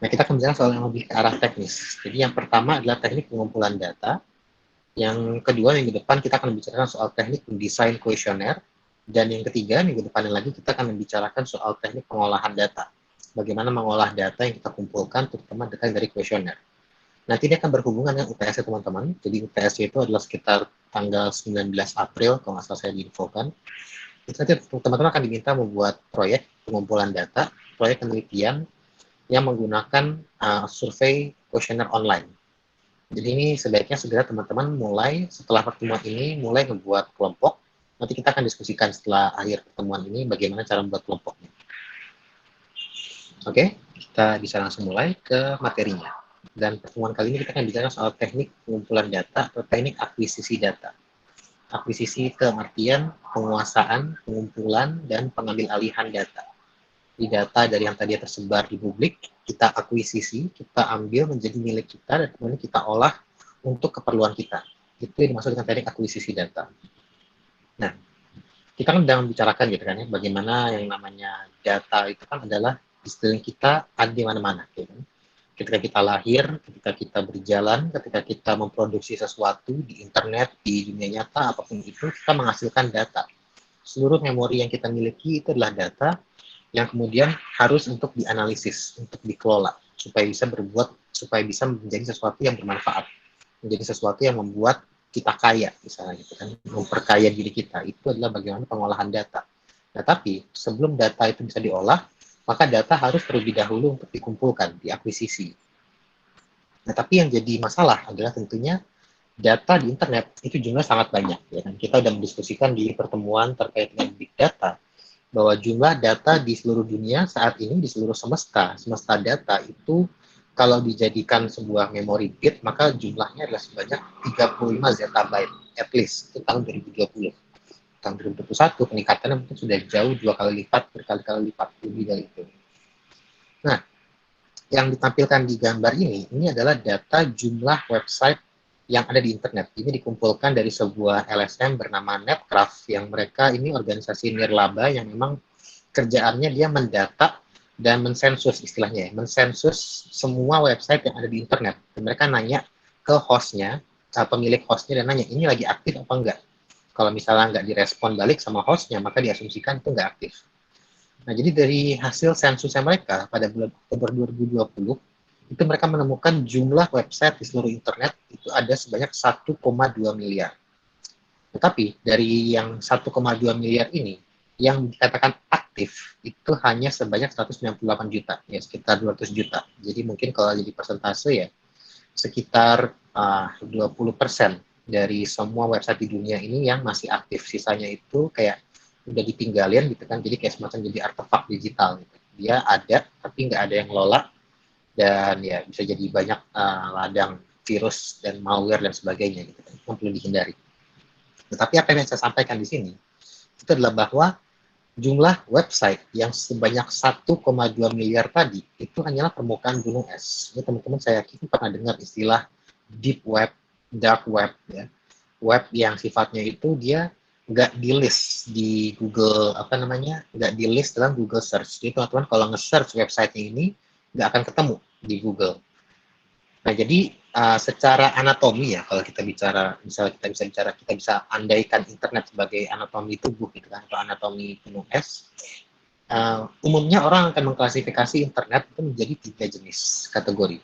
Nah, kita akan bicara soal yang lebih ke arah teknis. Jadi yang pertama adalah teknik pengumpulan data. Yang kedua, minggu depan kita akan membicarakan soal teknik mendesain kuesioner. Dan yang ketiga, minggu depan lagi kita akan membicarakan soal teknik pengolahan data. Bagaimana mengolah data yang kita kumpulkan, terutama dari kuesioner. Nanti ini akan berhubungan dengan UTS teman-teman. Jadi UTS itu adalah sekitar tanggal 19 April, kalau nggak salah saya diinfokan. Itu nanti teman-teman akan diminta membuat proyek pengumpulan data, proyek penelitian yang menggunakan survei kuesioner online. Jadi ini sebaiknya segera teman-teman mulai setelah pertemuan ini mulai membuat kelompok. Nanti kita akan diskusikan setelah akhir pertemuan ini bagaimana cara membuat kelompoknya. Oke, kita bisa langsung mulai ke materinya. Dan pertemuan kali ini kita akan bicara soal teknik pengumpulan data atau teknik akuisisi data. Akuisisi itu artian penguasaan, pengumpulan, dan pengambil alihan data. Di data dari yang tadi tersebar di publik, kita akuisisi, kita ambil menjadi milik kita, dan kemudian kita olah untuk keperluan kita. Itu yang dimaksud dengan teknik akuisisi data. Nah, kita kan sedang membicarakan gitu kan ya, bagaimana yang namanya data itu kan adalah di sekeliling kita ada di mana-mana. Gitu kan. Ketika kita lahir, ketika kita berjalan, ketika kita memproduksi sesuatu di internet, di dunia nyata, apapun itu, kita menghasilkan data. Seluruh memori yang kita miliki itu adalah data yang kemudian harus untuk dianalisis, untuk dikelola, supaya bisa menjadi sesuatu yang bermanfaat, menjadi sesuatu yang membuat kita kaya, misalnya gitu kan, memperkaya diri kita. Itu adalah bagaimana pengolahan data. Nah, tapi sebelum data itu bisa diolah, maka data harus terlebih dahulu untuk dikumpulkan, diakuisisi. Nah, tapi yang jadi masalah adalah tentunya data di internet itu jumlah sangat banyak. Ya kan? Kita sudah mendiskusikan di pertemuan terkait dengan big data, bahwa jumlah data di seluruh dunia saat ini, di seluruh semesta data itu kalau dijadikan sebuah memory bit, maka jumlahnya adalah sebanyak 35 zettabyte, at least, itu tahun 2020. Tahun 2021 peningkatannya mungkin sudah jauh 2 kali lipat, berkali-kali lipat, lebih dari itu. Nah, yang ditampilkan di gambar ini adalah data jumlah website yang ada di internet. Ini dikumpulkan dari sebuah LSM bernama Netcraft, yang mereka ini organisasi nirlaba yang memang kerjaannya dia mendata dan mensensus istilahnya, mensensus semua website yang ada di internet. Dan mereka nanya ke hostnya, pemilik hostnya, dan nanya, ini lagi aktif apa enggak? Kalau misalnya nggak direspon balik sama hostnya, maka diasumsikan itu nggak aktif. Nah, jadi dari hasil sensusnya mereka pada bulan Oktober 2020, itu mereka menemukan jumlah website di seluruh internet itu ada sebanyak 1,2 miliar. Tetapi dari yang 1,2 miliar ini, yang dikatakan aktif itu hanya sebanyak 198 juta, ya sekitar 200 juta. Jadi mungkin kalau jadi persentase ya, sekitar 20% dari semua website di dunia ini yang masih aktif. Sisanya itu kayak udah ditinggalin gitu kan, jadi kayak semacam jadi artefak digital gitu. Dia ada tapi nggak ada yang ngelola, dan ya bisa jadi banyak ladang virus dan malware dan sebagainya gitu kan, yang perlu dihindari. Tetapi apa yang saya sampaikan di sini itu adalah bahwa jumlah website yang sebanyak 1,2 miliar tadi itu hanyalah permukaan gunung es. Ini teman-teman saya yakin pernah dengar istilah deep web, dark web, ya. Web yang sifatnya itu dia nggak di list di Google, nggak di list dalam Google Search. Jadi teman-teman kalau nge-search website ini nggak akan ketemu di Google. Nah, jadi secara anatomi ya, kalau kita bicara, misalnya kita bisa andaikan internet sebagai anatomi tubuh gitu kan, atau anatomi gunung es. Umumnya orang akan mengklasifikasi internet itu menjadi 3 jenis kategori.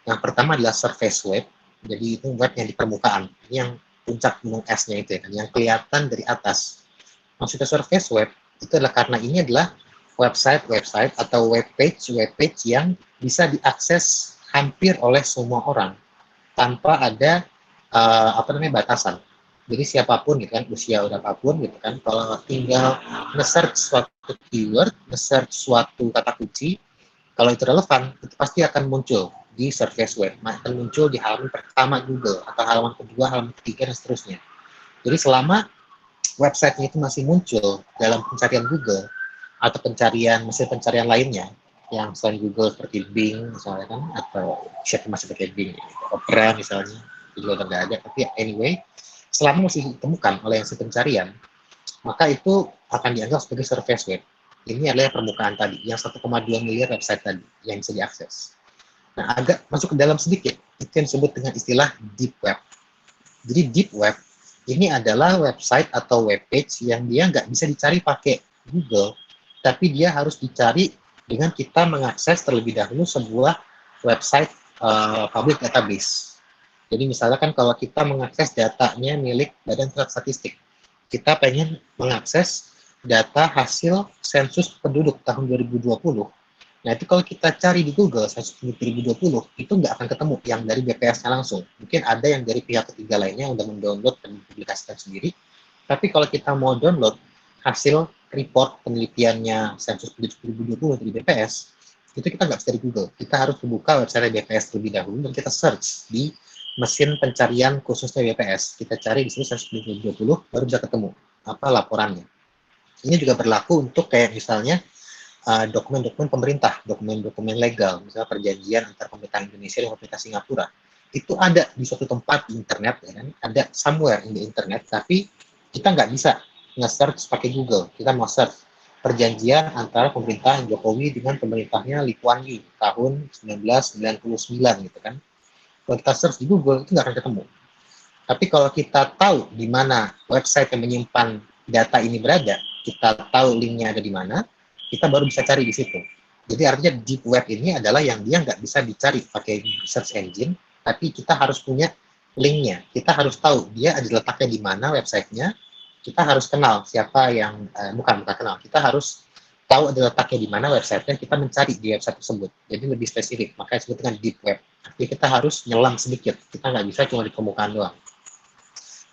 Yang pertama adalah surface web, jadi itu web yang di permukaan, ini yang puncak gunung esnya itu ya kan, yang kelihatan dari atas. Maksudnya surface web itu adalah karena ini adalah website atau web page yang bisa diakses hampir oleh semua orang tanpa ada batasan. Jadi siapapun gitu kan, usia berapapun gitu kan, kalau tinggal nge-search suatu keyword, nge-search suatu kata kunci, kalau itu relevan, itu pasti akan muncul di surface web, akan muncul di halaman pertama Google, atau halaman kedua, halaman ketiga, dan seterusnya. Jadi selama website-nya itu masih muncul dalam pencarian Google, atau mesin pencarian lainnya, yang selain Google seperti Bing misalnya kan, atau siapa masih pakai Bing, Opera misalnya, itu juga nggak ada, tapi anyway, selama masih ditemukan oleh mesin pencarian, maka itu akan dianggap sebagai surface web. Ini adalah permukaan tadi, yang 1,2 miliar website tadi yang bisa diakses. Nah, agak masuk ke dalam sedikit, itu yang disebut dengan istilah deep web. Jadi deep web ini adalah website atau web page yang dia nggak bisa dicari pakai Google, tapi dia harus dicari dengan kita mengakses terlebih dahulu sebuah website public database. Jadi misalnya kan kalau kita mengakses datanya milik Badan Pusat Statistik, kita pengen mengakses data hasil sensus penduduk tahun 2020. Nah, itu kalau kita cari di Google sensus penduduk 2020, itu nggak akan ketemu yang dari BPS-nya langsung. Mungkin ada yang dari pihak ketiga lainnya yang udah mendownload dan mempublikasikan sendiri. Tapi kalau kita mau download hasil report penelitiannya sensus penduduk 2020 dari BPS, itu kita nggak bisa dari Google. Kita harus membuka website BPS terlebih dahulu dan kita search di mesin pencarian khususnya BPS. Kita cari di sini sensus penduduk 2020, baru bisa ketemu apa laporannya. Ini juga berlaku untuk kayak misalnya dokumen-dokumen pemerintah, dokumen-dokumen legal, misalnya perjanjian antar pemerintah Indonesia dan pemerintah Singapura. Itu ada di suatu tempat di internet, ya kan? Ada somewhere in the internet, tapi kita nggak bisa nge-search pakai Google. Kita mau search perjanjian antara pemerintah Jokowi dengan pemerintahnya Lee Kuan Yew tahun 1999 gitu kan. Kalau kita search di Google itu nggak akan ketemu. Tapi kalau kita tahu di mana website yang menyimpan data ini berada, kita tahu linknya ada di mana, kita baru bisa cari di situ. Jadi artinya deep web ini adalah yang dia nggak bisa dicari pakai search engine, tapi kita harus punya linknya. Kita harus tahu dia ada letaknya di mana websitenya. Kita harus kenal siapa yang bukan kenal. Kita harus tahu ada letaknya di mana websitenya. Kita mencari di website tersebut. Jadi lebih spesifik. Makanya disebut dengan deep web. Jadi kita harus nyelam sedikit. Kita nggak bisa cuma di permukaan doang.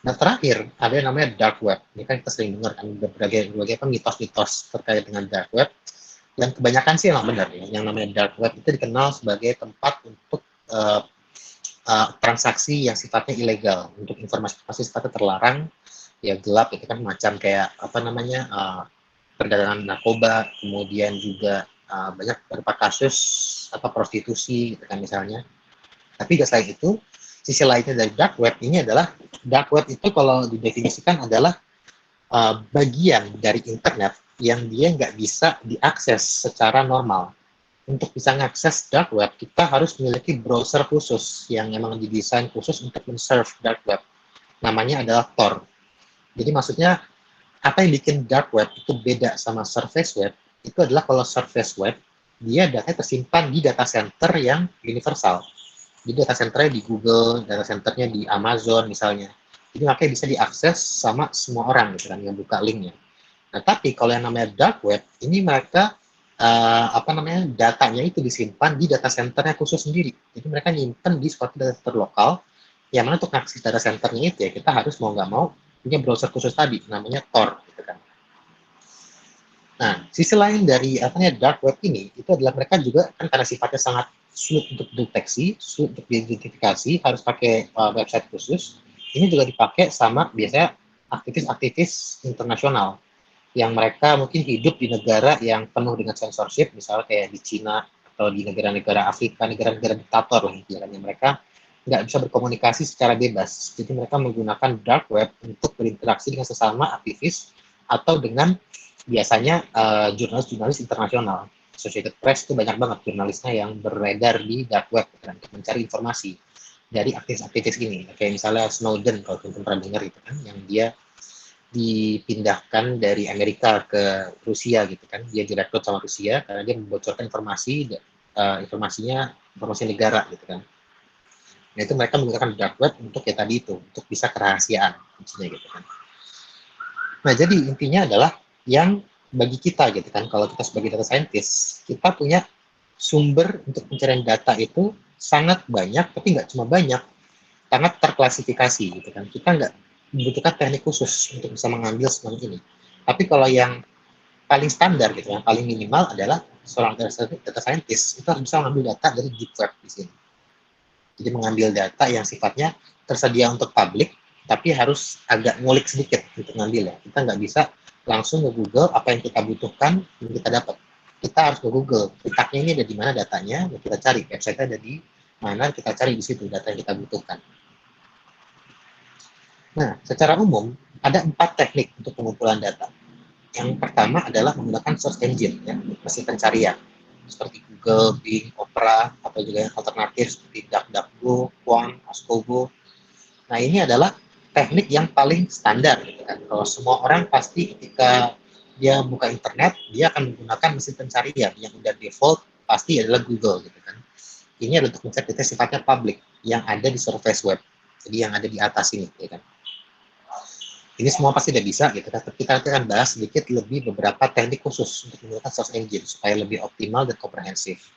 Nah, terakhir, ada yang namanya dark web. Ini kan kita sering dengar kan berbagai mitos-mitos terkait dengan dark web. Dan kebanyakan sih emang benar ya. Yang namanya dark web itu dikenal sebagai tempat untuk transaksi yang sifatnya ilegal, untuk informasi sifatnya terlarang, ya gelap itu kan macam kayak apa namanya perdagangan narkoba, kemudian juga banyak beberapa kasus apa prostitusi gitu kan misalnya. Tapi selain itu, sisi lainnya dari dark web ini adalah dark web itu kalau didefinisikan adalah bagian dari internet yang dia nggak bisa diakses secara normal. Untuk bisa mengakses dark web, kita harus memiliki browser khusus yang memang didesain khusus untuk men-serve dark web. Namanya adalah Tor. Jadi maksudnya, apa yang bikin dark web itu beda sama surface web, itu adalah kalau surface web, dia datanya tersimpan di data center yang universal. Jadi data centernya di Google, data centernya di Amazon misalnya. Jadi makanya bisa diakses sama semua orang gitu kan yang buka linknya. Nah tapi kalau yang namanya dark web, ini mereka apa namanya datanya itu disimpan di data centernya khusus sendiri. Jadi mereka nyimpen di suatu data center lokal. Yang mana untuk mengakses data centernya itu ya kita harus mau nggak mau punya browser khusus tadi, namanya Tor gitu kan. Nah, sisi lain dari dark web ini itu adalah mereka juga kan karena sifatnya sangat sulit untuk deteksi, sulit untuk diidentifikasi, harus pakai website khusus. Ini juga dipakai sama biasanya aktivis-aktivis internasional yang mereka mungkin hidup di negara yang penuh dengan censorship, misalnya kayak di Cina atau di negara-negara Afrika, negara-negara diktator lah, yang mereka nggak bisa berkomunikasi secara bebas. Jadi mereka menggunakan dark web untuk berinteraksi dengan sesama aktivis atau dengan biasanya jurnalis-jurnalis internasional. Associated Press itu banyak banget jurnalisnya yang beredar di dark web kan, untuk mencari informasi dari aktivis-aktivis ini. Kayak misalnya Snowden, kalau teman-teman pernah dengar gitu kan, yang dia dipindahkan dari Amerika ke Rusia gitu kan. Dia direkrut sama Rusia karena dia membocorkan informasi negara gitu kan. Nah itu mereka menggunakan dark web untuk ya tadi itu, untuk bisa kerahasiaan intinya gitu kan. Nah jadi intinya adalah yang bagi kita gitu kan, kalau kita sebagai data scientist, kita punya sumber untuk pencarian data itu sangat banyak, tapi nggak cuma banyak, sangat terklasifikasi gitu kan. Kita nggak membutuhkan teknik khusus untuk bisa mengambil semua ini. Tapi kalau yang paling standar gitu, yang paling minimal adalah seorang data scientist itu harus bisa mengambil data dari deep web di sini. Jadi mengambil data yang sifatnya tersedia untuk publik, tapi harus agak ngulik sedikit untuk ngambil ya. Kita nggak bisa langsung ke Google apa yang kita butuhkan dan kita dapat. Kita harus ke Google, letaknya ini ada di mana datanya, dan kita cari website-nya ada di mana, kita cari di situ data yang kita butuhkan. Nah, secara umum ada 4 teknik untuk pengumpulan data. Yang pertama adalah menggunakan search engine, ya, mesin pencarian. seperti Google, Bing, Opera, atau juga yang alternatif seperti DuckDuckGo, Quant, Askogo. Nah, ini adalah teknik yang paling standar gitu kan. Kalau semua orang pasti ketika dia buka internet, dia akan menggunakan mesin pencarian yang udah default pasti adalah Google gitu kan. Ini adalah untuk mencari data sifatnya public yang ada di surface web. Jadi yang ada di atas ini, ya kan. Ini semua pasti udah bisa gitu kan. Tapi kita akan bahas sedikit lebih beberapa teknik khusus untuk menggunakan search engine supaya lebih optimal dan komprehensif.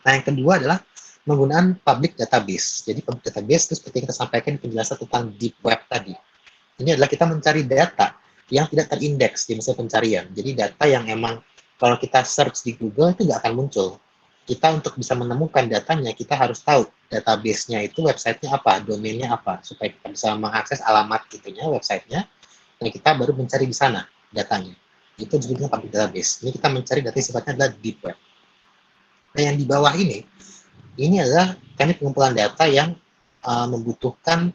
Nah, yang kedua adalah penggunaan public database. Jadi public database itu seperti yang kita sampaikan di penjelasan tentang deep web tadi. Ini adalah kita mencari data yang tidak terindeks di mesin pencarian. Jadi data yang emang kalau kita search di Google itu nggak akan muncul. Kita untuk bisa menemukan datanya, kita harus tahu database-nya itu website-nya apa, domainnya apa, supaya kita bisa mengakses alamat itunya, website-nya, dan kita baru mencari di sana datanya. Itu disebutnya public database. Ini kita mencari data yang sifatnya adalah deep web. Nah, yang di bawah ini adalah teknik pengumpulan data yang membutuhkan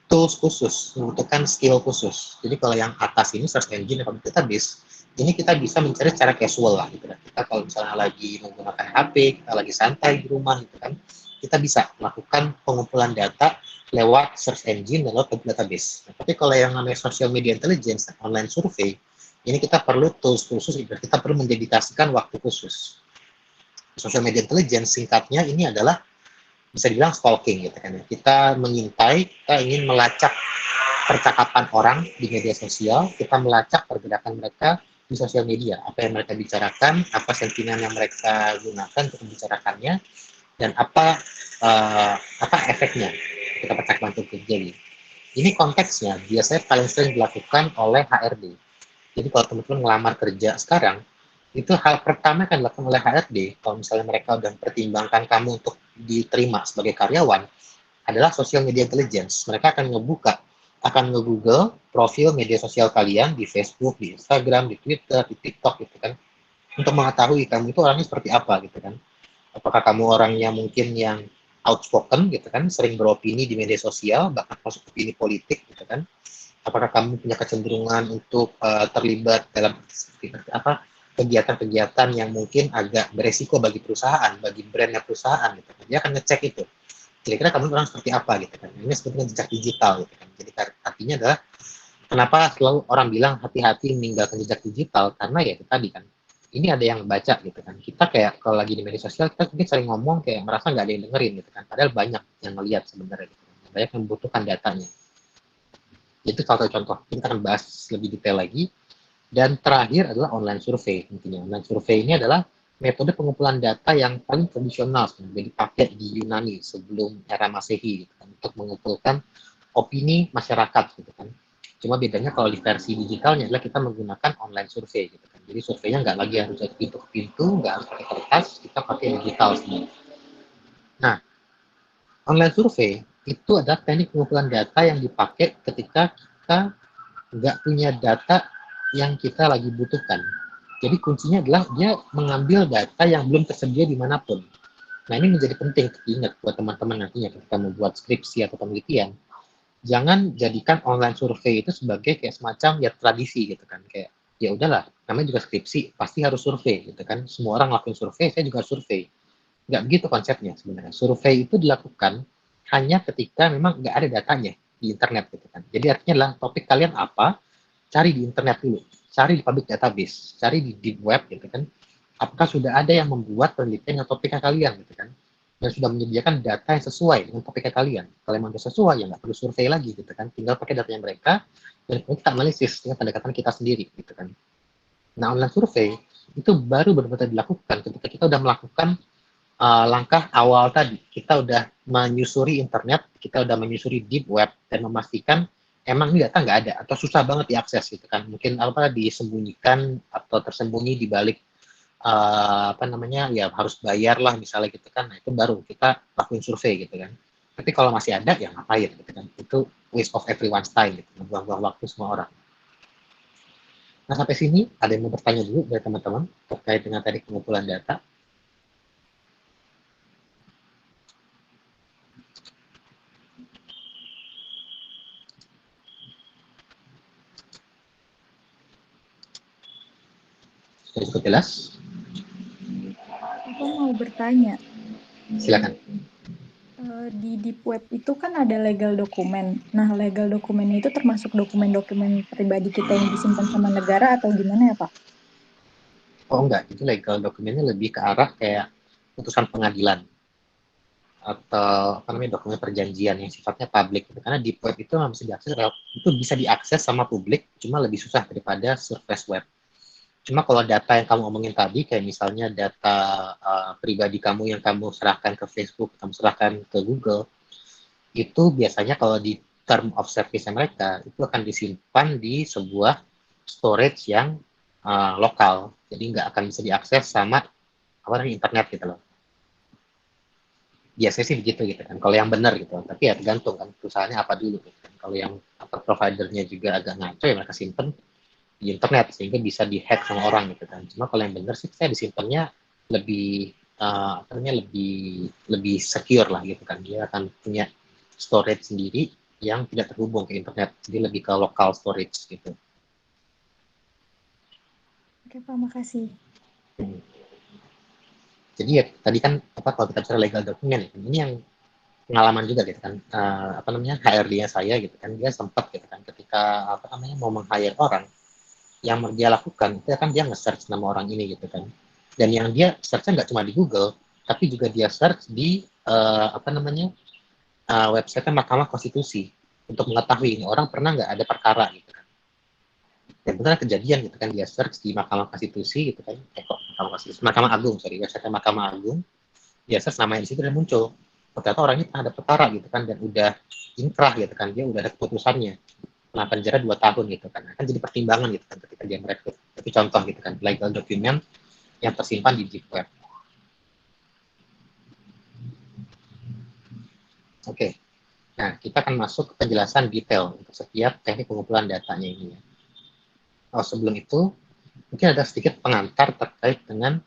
tools khusus, membutuhkan skill khusus. Jadi kalau yang atas ini search engine atau database, ini kita bisa mencari secara casual lah gitu kan. Kita kalau misalnya lagi menggunakan HP, kita lagi santai di rumah gitu kan, kita bisa melakukan pengumpulan data lewat search engine dan lewat database. Nah, tapi kalau yang namanya social media intelligence, online survey, ini kita perlu tools khusus, kita perlu mendedikasikan waktu khusus. Social media intelligence singkatnya ini adalah bisa dibilang stalking gitu kan. Kita mengintai, kita ingin melacak percakapan orang di media sosial, kita melacak pergerakan mereka di sosial media, apa yang mereka bicarakan, apa sentimen yang mereka gunakan untuk membicarakannya, dan apa efeknya kita percakapan itu terjadi. Ini konteksnya biasanya paling sering dilakukan oleh HRD. Jadi kalau teman-teman melamar kerja sekarang, itu hal pertama yang dilakukan oleh HRD, kalau misalnya mereka sudah mempertimbangkan kamu untuk diterima sebagai karyawan, adalah social media intelligence. Mereka akan nge-google profil media sosial kalian di Facebook, di Instagram, di Twitter, di TikTok gitu kan, untuk mengetahui kamu itu orangnya seperti apa gitu kan. Apakah kamu orangnya mungkin yang outspoken gitu kan, sering beropini di media sosial, bahkan masuk opini politik gitu kan. Apakah kamu punya kecenderungan untuk terlibat dalam kegiatan-kegiatan yang mungkin agak beresiko bagi perusahaan, bagi brandnya perusahaan gitu. Dia akan ngecek itu. Kira-kira kamu orang seperti apa gitu kan. Ini sebetulnya jejak digital gitu kan. Jadi artinya adalah kenapa selalu orang bilang hati-hati meninggalkan jejak digital, karena ya itu tadi kan. Ini ada yang baca gitu kan. Kita kayak kalau lagi di media sosial kita mungkin sering ngomong kayak merasa nggak ada yang dengerin gitu kan. Padahal banyak yang ngelihat sebenarnya gitu kan. Banyak yang membutuhkan datanya. Itu salah satu contoh. Kita akan bahas lebih detail lagi. Dan terakhir adalah online survey. Intinya online survey ini adalah metode pengumpulan data yang paling tradisional sebenarnya dipakai di Yunani sebelum era Masehi gitu kan, untuk mengumpulkan opini masyarakat gitu kan. Cuma bedanya kalau di versi digitalnya adalah kita menggunakan online survei gitu kan. Jadi surveinya nggak lagi harus dari pintu ke pintu, nggak harus pakai kertas, kita pakai digital semua. Nah, online survei itu adalah teknik pengumpulan data yang dipakai ketika kita nggak punya data yang kita lagi butuhkan. Jadi kuncinya adalah dia mengambil data yang belum tersedia dimanapun. Nah, ini menjadi penting diingat buat teman-teman nantinya ketika membuat skripsi atau penelitian. Jangan jadikan online survei itu sebagai kayak semacam ya tradisi gitu kan. Kayak ya udahlah, namanya juga skripsi, pasti harus survei gitu kan. Semua orang ngelakuin survei, saya juga survei. Nggak begitu konsepnya sebenarnya. Survei itu dilakukan hanya ketika memang nggak ada datanya di internet gitu kan. Jadi artinya adalah topik kalian apa, cari di internet dulu, cari di public database, cari di deep web gitu kan. Apakah sudah ada yang membuat penelitian dengan topiknya kalian gitu kan, dan sudah menyediakan data yang sesuai dengan topiknya kalian. Kalau memang sudah sesuai ya nggak perlu survei lagi gitu kan, tinggal pakai datanya mereka dan kita analisis dengan pendekatan kita sendiri gitu kan. Nah, online survei itu baru benar-benar dilakukan ketika kita sudah melakukan langkah awal tadi. Kita udah menyusuri internet, kita udah menyusuri deep web dan memastikan emang ini data nggak ada atau susah banget diakses gitu kan. Mungkin apa disembunyikan atau tersembunyi di balik apa namanya ya harus bayar lah misalnya gitu kan. Nah, itu baru kita lakuin survei gitu kan. Tapi kalau masih ada ya ngapain gitu kan. Itu waste of everyone's time gitu, membuang-buang waktu semua orang. Nah, sampai sini ada yang mau bertanya dulu dari teman-teman terkait dengan tadi pengumpulan data. Sudah cukup jelas? mau bertanya. Silakan. Di deep web itu kan ada legal dokumen. Nah, legal dokumen itu termasuk dokumen-dokumen pribadi kita yang disimpan sama negara atau gimana ya, Pak? Oh enggak, itu legal dokumennya lebih ke arah kayak putusan pengadilan atau apa namanya dokumen perjanjian yang sifatnya publik. Karena deep web itu nggak bisa diakses, itu bisa diakses sama publik, cuma lebih susah daripada surface web. Cuma kalau data yang kamu omongin tadi, kayak misalnya data pribadi kamu yang kamu serahkan ke Facebook, kamu serahkan ke Google, itu biasanya kalau di term of service mereka, itu akan disimpan di sebuah storage yang lokal. Jadi nggak akan bisa diakses sama apa namanya internet gitu loh. Biasanya sih begitu gitu kan. Kalau yang benar gitu, tapi ya tergantung kan perusahaannya apa dulu gitu kan. Kalau yang apa providernya juga agak ngaco ya mereka simpen di internet sehingga bisa dihack sama orang gitu kan. Cuma kalau yang benar sih saya disimpannya lebih apa namanya lebih lebih secure lah gitu kan. Dia akan punya storage sendiri yang tidak terhubung ke internet. Jadi lebih ke local storage gitu. Oke, Pak, makasih. Hmm. Jadi ya tadi kan apa kalau kita bicara legal dokumen ini yang pengalaman juga gitu kan apa namanya HRD-nya saya gitu kan dia sempat gitu kan ketika apa namanya mau meng-hire orang yang dia lakukan itu kan dia nge-search nama orang ini gitu kan dan yang dia search-nya nggak cuma di Google tapi juga dia search di apa namanya website Mahkamah Konstitusi untuk mengetahui ini orang pernah nggak ada perkara gitu kan dan benar kejadian gitu kan dia search di Mahkamah Konstitusi gitu kan kok Mahkamah Konstitusi Mahkamah Agung sorry website Mahkamah Agung dia search namanya di situ dan muncul ternyata orangnya pernah ada perkara gitu kan dan udah inkrah gitu kan dia udah ada keputusannya pernah penjara 2 tahun gitu kan akan jadi pertimbangan gitu kan ketika dia merekrut tapi contoh gitu kan legal document yang tersimpan di deep web. Oke, nah kita akan masuk ke penjelasan detail untuk setiap teknik pengumpulan datanya ini ya. Oh, sebelum itu mungkin ada sedikit pengantar terkait dengan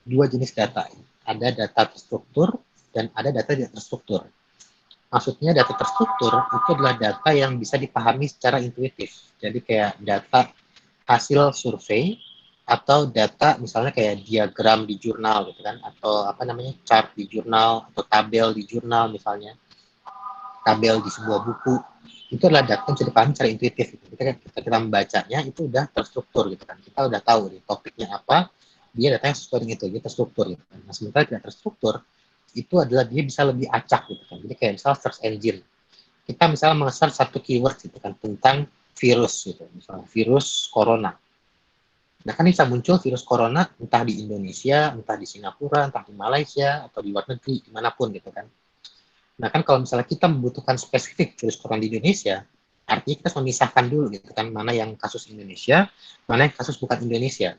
dua jenis data. Ada data terstruktur dan ada data tidak terstruktur. Maksudnya data terstruktur itu adalah data yang bisa dipahami secara intuitif. Jadi kayak data hasil survei atau data misalnya kayak diagram di jurnal gitu kan atau apa namanya chart di jurnal atau tabel di jurnal misalnya tabel di sebuah buku itu adalah data yang bisa dipahami secara intuitif gitu. Kita membacanya itu udah terstruktur gitu kan kita udah tahu nih topiknya apa dia datanya sesuai dengan itu dia terstruktur gitu kan nah sementara tidak terstruktur itu adalah dia bisa lebih acak gitu kan jadi kayak misalnya search engine kita misalnya meng-search satu keyword gitu kan tentang virus gitu misalnya virus corona. Nah kan bisa muncul virus corona entah di Indonesia, entah di Singapura, entah di Malaysia, atau di luar negeri, dimanapun gitu kan. Nah kan kalau misalnya kita membutuhkan spesifik virus corona di Indonesia, artinya kita harus memisahkan dulu gitu kan, mana yang kasus Indonesia, mana yang kasus bukan Indonesia.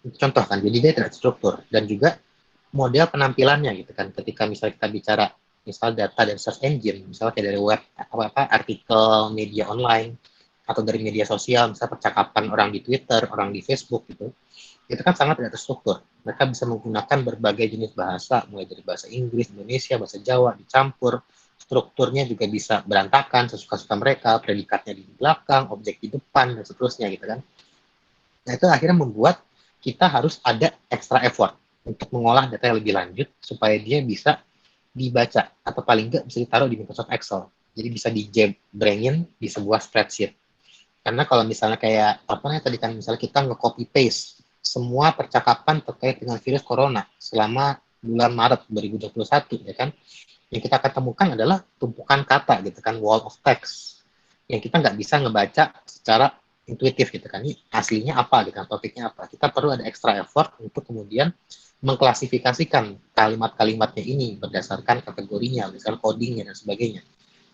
Contoh kan, jadi dia tidak struktur. Dan juga model penampilannya gitu kan, ketika misalnya kita bicara misal data dari search engine, misalnya kayak dari web, apa artikel, media online, atau dari media sosial, misalnya percakapan orang di Twitter, orang di Facebook gitu, itu kan sangat tidak terstruktur. Mereka bisa menggunakan berbagai jenis bahasa, mulai dari bahasa Inggris, Indonesia, bahasa Jawa, dicampur, strukturnya juga bisa berantakan, sesuka-suka mereka, predikatnya di belakang, objek di depan, dan seterusnya gitu kan. Nah itu akhirnya membuat kita harus ada extra effort untuk mengolah data yang lebih lanjut, supaya dia bisa dibaca, atau paling nggak bisa ditaruh di Microsoft Excel. Jadi bisa dijebrengin di sebuah spreadsheet. Karena kalau misalnya kayak apa namanya tadi kan misalnya kita nge-copy paste semua percakapan terkait dengan virus corona selama bulan Maret 2021 ya kan yang kita akan temukan adalah tumpukan kata gitu kan wall of text yang kita nggak bisa ngebaca secara intuitif gitu kan ini aslinya apa gitu kan topiknya apa kita perlu ada extra effort untuk kemudian mengklasifikasikan kalimat-kalimatnya ini berdasarkan kategorinya misalnya codingnya dan sebagainya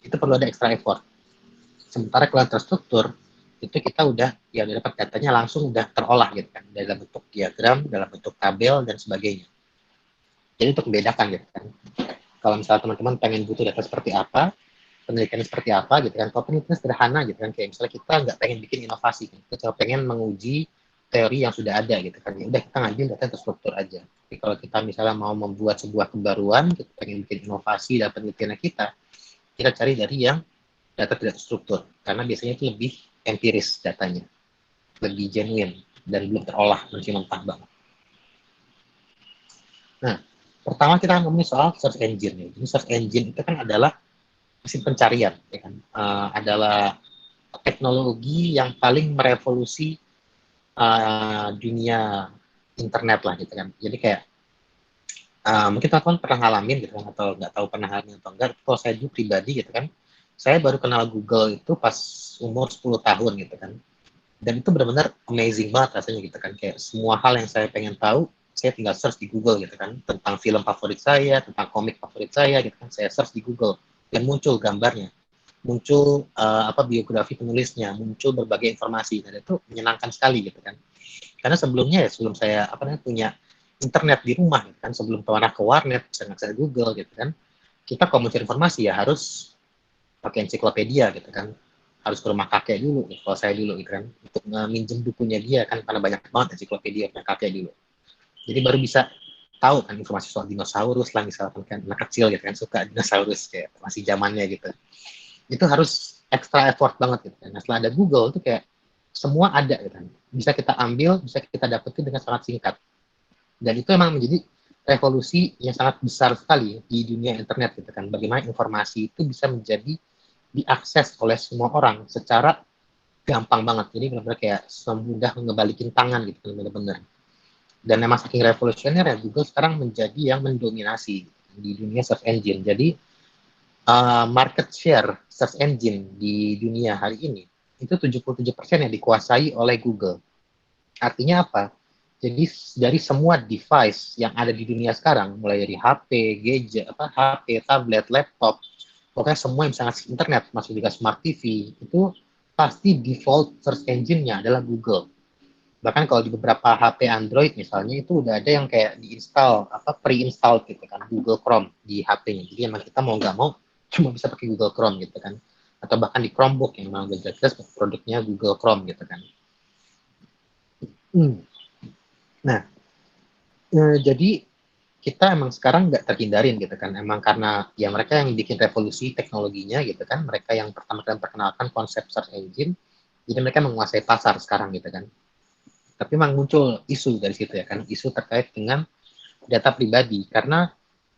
itu perlu ada extra effort sementara kalau terstruktur itu kita udah ya udah dapat datanya langsung udah terolah gitu kan dalam bentuk diagram dalam bentuk tabel dan sebagainya jadi untuk membedakan gitu kan kalau misalnya teman-teman pengen butuh data seperti apa penelitiannya seperti apa gitu kan kalau penelitiannya sederhana gitu kan kayak misalnya kita nggak pengen bikin inovasi kan? Kita cuma pengen menguji teori yang sudah ada gitu kan ya udah kita ngambil data yang terstruktur aja tapi kalau kita misalnya mau membuat sebuah kebaruan kita pengen bikin inovasi dalam penelitian kita cari dari yang data tidak terstruktur karena biasanya itu lebih empiris datanya lebih genuine dan belum terolah masih mentah banget. Nah, pertama kita akan ngomongin soal search engine. Ya. Jadi search engine itu kan adalah mesin pencarian, ya kan? Adalah teknologi yang paling merevolusi dunia internet lah gitu kan. Jadi kayak mungkin teman-teman pernah ngalamin gitu kan, atau nggak tahu pernah ngalamin atau enggak. Kalau saya dulu pribadi gitu kan, saya baru kenal Google itu pas umur 10 tahun gitu kan. Dan itu benar-benar amazing banget rasanya gitu kan. Kayak semua hal yang saya pengen tahu, saya tinggal search di Google gitu kan. Tentang film favorit saya, tentang komik favorit saya gitu kan. Saya search di Google dan muncul gambarnya, muncul biografi penulisnya, muncul berbagai informasi, dan itu menyenangkan sekali gitu kan. Karena sebelumnya ya, sebelum saya punya internet di rumah gitu kan, sebelum pernah ke warnet, saya ngakses Google gitu kan, kita kalau mencari informasi ya harus pakai ensiklopedia gitu kan, harus ke rumah kakek dulu gitu, kalau saya dulu gitu kan, untuk minjem bukunya dia kan, karena banyak banget ensiklopedia punya kakek dulu. Jadi baru bisa tahu kan informasi soal dinosaurus lah misalkan kan, anak kecil gitu kan suka dinosaurus kayak masih zamannya gitu. Itu harus extra effort banget gitu kan. Nah setelah ada Google itu kayak semua ada gitu kan, bisa kita ambil, bisa kita dapetin dengan sangat singkat. Dan itu memang menjadi revolusi yang sangat besar sekali di dunia internet gitu kan. Bagaimana informasi itu bisa menjadi diakses oleh semua orang secara gampang banget. Jadi benar-benar kayak semudah ngebalikin tangan gitu kan, benar-benar. Dan memang saking revolusioner ya, Google sekarang menjadi yang mendominasi di dunia search engine. Jadi market share search engine di dunia hari ini itu 77% yang dikuasai oleh Google. Artinya apa? Jadi dari semua device yang ada di dunia sekarang, mulai dari HP, gadget, HP, tablet, laptop, pokoknya semua yang bisa ngasih internet, masuk juga smart TV, itu pasti default search engine-nya adalah Google. Bahkan kalau di beberapa HP Android misalnya, itu udah ada yang kayak diinstal, pre-install gitu kan, Google Chrome di HP-nya. Jadi emang kita mau nggak mau, cuma bisa pakai Google Chrome gitu kan. Atau bahkan di Chromebook yang memang udah jelas produknya Google Chrome gitu kan. Nah, jadi kita emang sekarang nggak terhindarin gitu kan, emang karena ya mereka yang bikin revolusi teknologinya gitu kan, mereka yang pertama kali memperkenalkan konsep search engine, jadi mereka menguasai pasar sekarang gitu kan. Tapi memang muncul isu dari situ ya kan, isu terkait dengan data pribadi, karena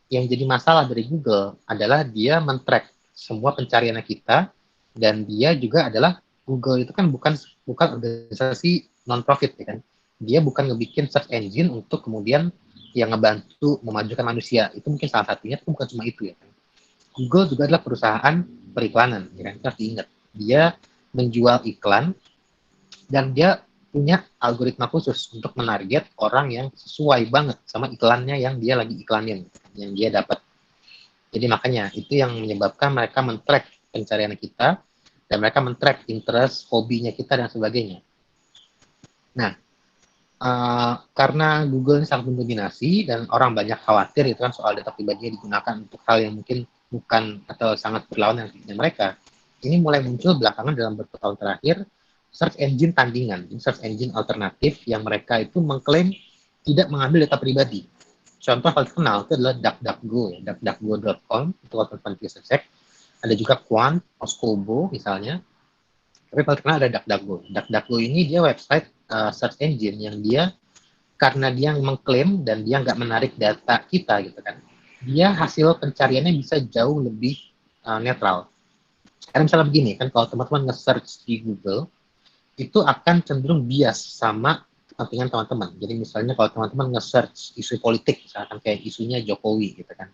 yang jadi masalah dari Google adalah dia men-track semua pencarian kita, dan dia juga adalah, Google itu kan bukan organisasi non-profit ya kan, dia bukan ngebikin search engine untuk kemudian yang ngebantu memajukan manusia. Itu mungkin salah satunya, tapi bukan cuma itu ya kan. Google juga adalah perusahaan periklanan, ya kan, kita harus diingat. Dia menjual iklan, dan dia punya algoritma khusus untuk menarget orang yang sesuai banget sama iklannya yang dia lagi iklanin, yang dia dapat. Jadi makanya itu yang menyebabkan mereka men-track pencarian kita, dan mereka men-track interest, hobinya kita, dan sebagainya. Nah, karena Google ini sangat mendominasi dan orang banyak khawatir itu kan soal data pribadinya digunakan untuk hal yang mungkin bukan atau sangat berlawanan dengan mereka, ini mulai muncul belakangan dalam beberapa tahun terakhir search engine tandingan, search engine alternatif yang mereka itu mengklaim tidak mengambil data pribadi. Contoh paling terkenal itu adalah DuckDuckGo, ya, duckduckgo.com, itu kalau teman-teman bisa cek. Ada juga Quant, Oscobo misalnya, tapi paling terkenal ada DuckDuckGo. DuckDuckGo ini dia website search engine yang dia, karena dia mengklaim dan dia nggak menarik data kita gitu kan, dia hasil pencariannya bisa jauh lebih netral. Karena misalnya begini kan, kalau teman-teman nge-search di Google, itu akan cenderung bias sama kepentingan teman-teman. Jadi misalnya kalau teman-teman nge-search isu politik, misalkan kayak isunya Jokowi gitu kan,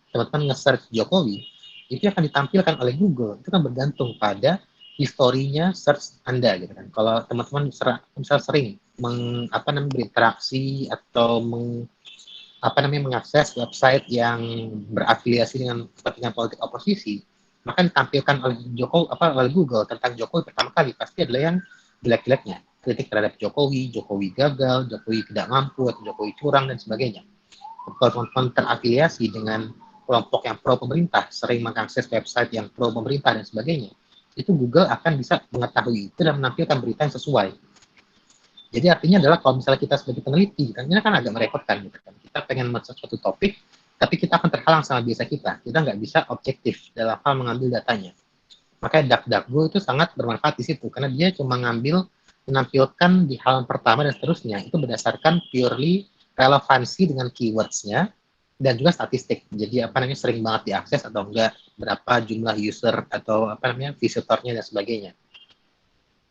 teman-teman nge-search Jokowi, itu akan ditampilkan oleh Google, itu kan bergantung pada historinya search Anda gitu kan. Kalau teman-teman misal sering berinteraksi atau mengakses website yang berafiliasi dengan kepentingan politik oposisi, maka ditampilkan oleh Google tentang Jokowi pertama kali pasti adalah yang jelek-jeleknya, kritik terhadap Jokowi, Jokowi gagal, Jokowi tidak mampu, atau Jokowi curang, dan sebagainya. Kalau teman-teman terafiliasi dengan kelompok yang pro pemerintah, sering mengakses website yang pro pemerintah dan sebagainya, itu Google akan bisa mengetahui itu dan menampilkan berita yang sesuai. Jadi artinya adalah kalau misalnya kita sebagai peneliti, kan ini kan agak merepotkan gitu kan. Kita pengen masuk suatu topik, tapi kita akan terhalang sama biasa kita. Kita nggak bisa objektif dalam hal mengambil datanya. Makanya DuckDuckGo itu sangat bermanfaat di situ, karena dia cuma menampilkan di halaman pertama dan seterusnya, itu berdasarkan purely relevansi dengan keywords-nya, dan juga statistik. Jadi sering banget diakses atau enggak, berapa jumlah user atau visitornya dan sebagainya.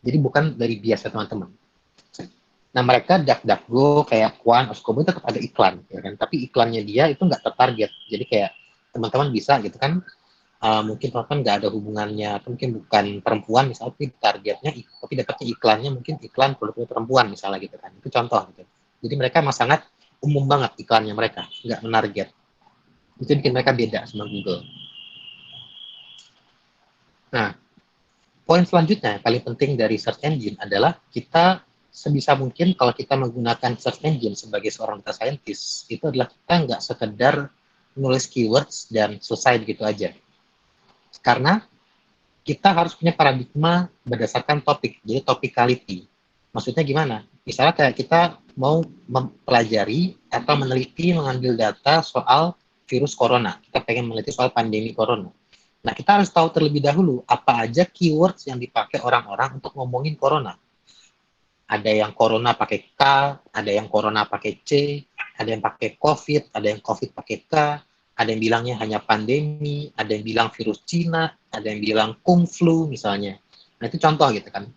Jadi bukan dari biasa teman-teman. Nah mereka DuckDuckGo kayak Quant, Oscobo tetap ada iklan, ya kan? Tapi iklannya dia itu nggak tertarget. Jadi kayak teman-teman bisa gitu kan, mungkin teman-teman nggak ada hubungannya, mungkin bukan perempuan misalnya, tapi targetnya, tapi dapatnya iklannya mungkin iklan produk perempuan misalnya gitu kan. Itu contoh gitu. Jadi mereka sangat umum banget iklannya mereka, nggak menarget. Itu bikin mereka beda sama Google. Nah, poin selanjutnya yang paling penting dari search engine adalah kita sebisa mungkin kalau kita menggunakan search engine sebagai seorang data scientist, itu adalah kita nggak sekedar nulis keywords dan selesai begitu aja. Karena kita harus punya paradigma berdasarkan topik, jadi topicality. Maksudnya gimana? Misalnya kayak kita mau mempelajari atau meneliti, mengambil data soal virus corona. Kita pengen meneliti soal pandemi corona. Nah, kita harus tahu terlebih dahulu apa aja keywords yang dipakai orang-orang untuk ngomongin corona. Ada yang corona pakai K, ada yang corona pakai C, ada yang pakai COVID, ada yang COVID pakai K, ada yang bilangnya hanya pandemi, ada yang bilang virus Cina, ada yang bilang kung flu misalnya. Nah, itu contoh gitu kan.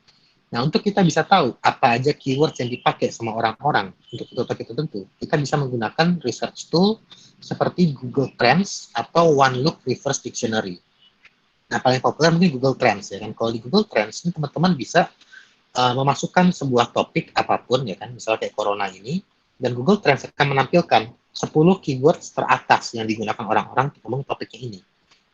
Nah, untuk kita bisa tahu apa aja keywords yang dipakai sama orang-orang untuk topik tertentu, kita bisa menggunakan research tool seperti Google Trends atau One Look Reverse Dictionary. Nah, paling populer mungkin Google Trends ya kan. Kalau di Google Trends ini teman-teman bisa memasukkan sebuah topik apapun ya kan, misalnya kayak corona ini, dan Google Trends akan menampilkan 10 keywords teratas yang digunakan orang-orang untuk ngomong topiknya ini.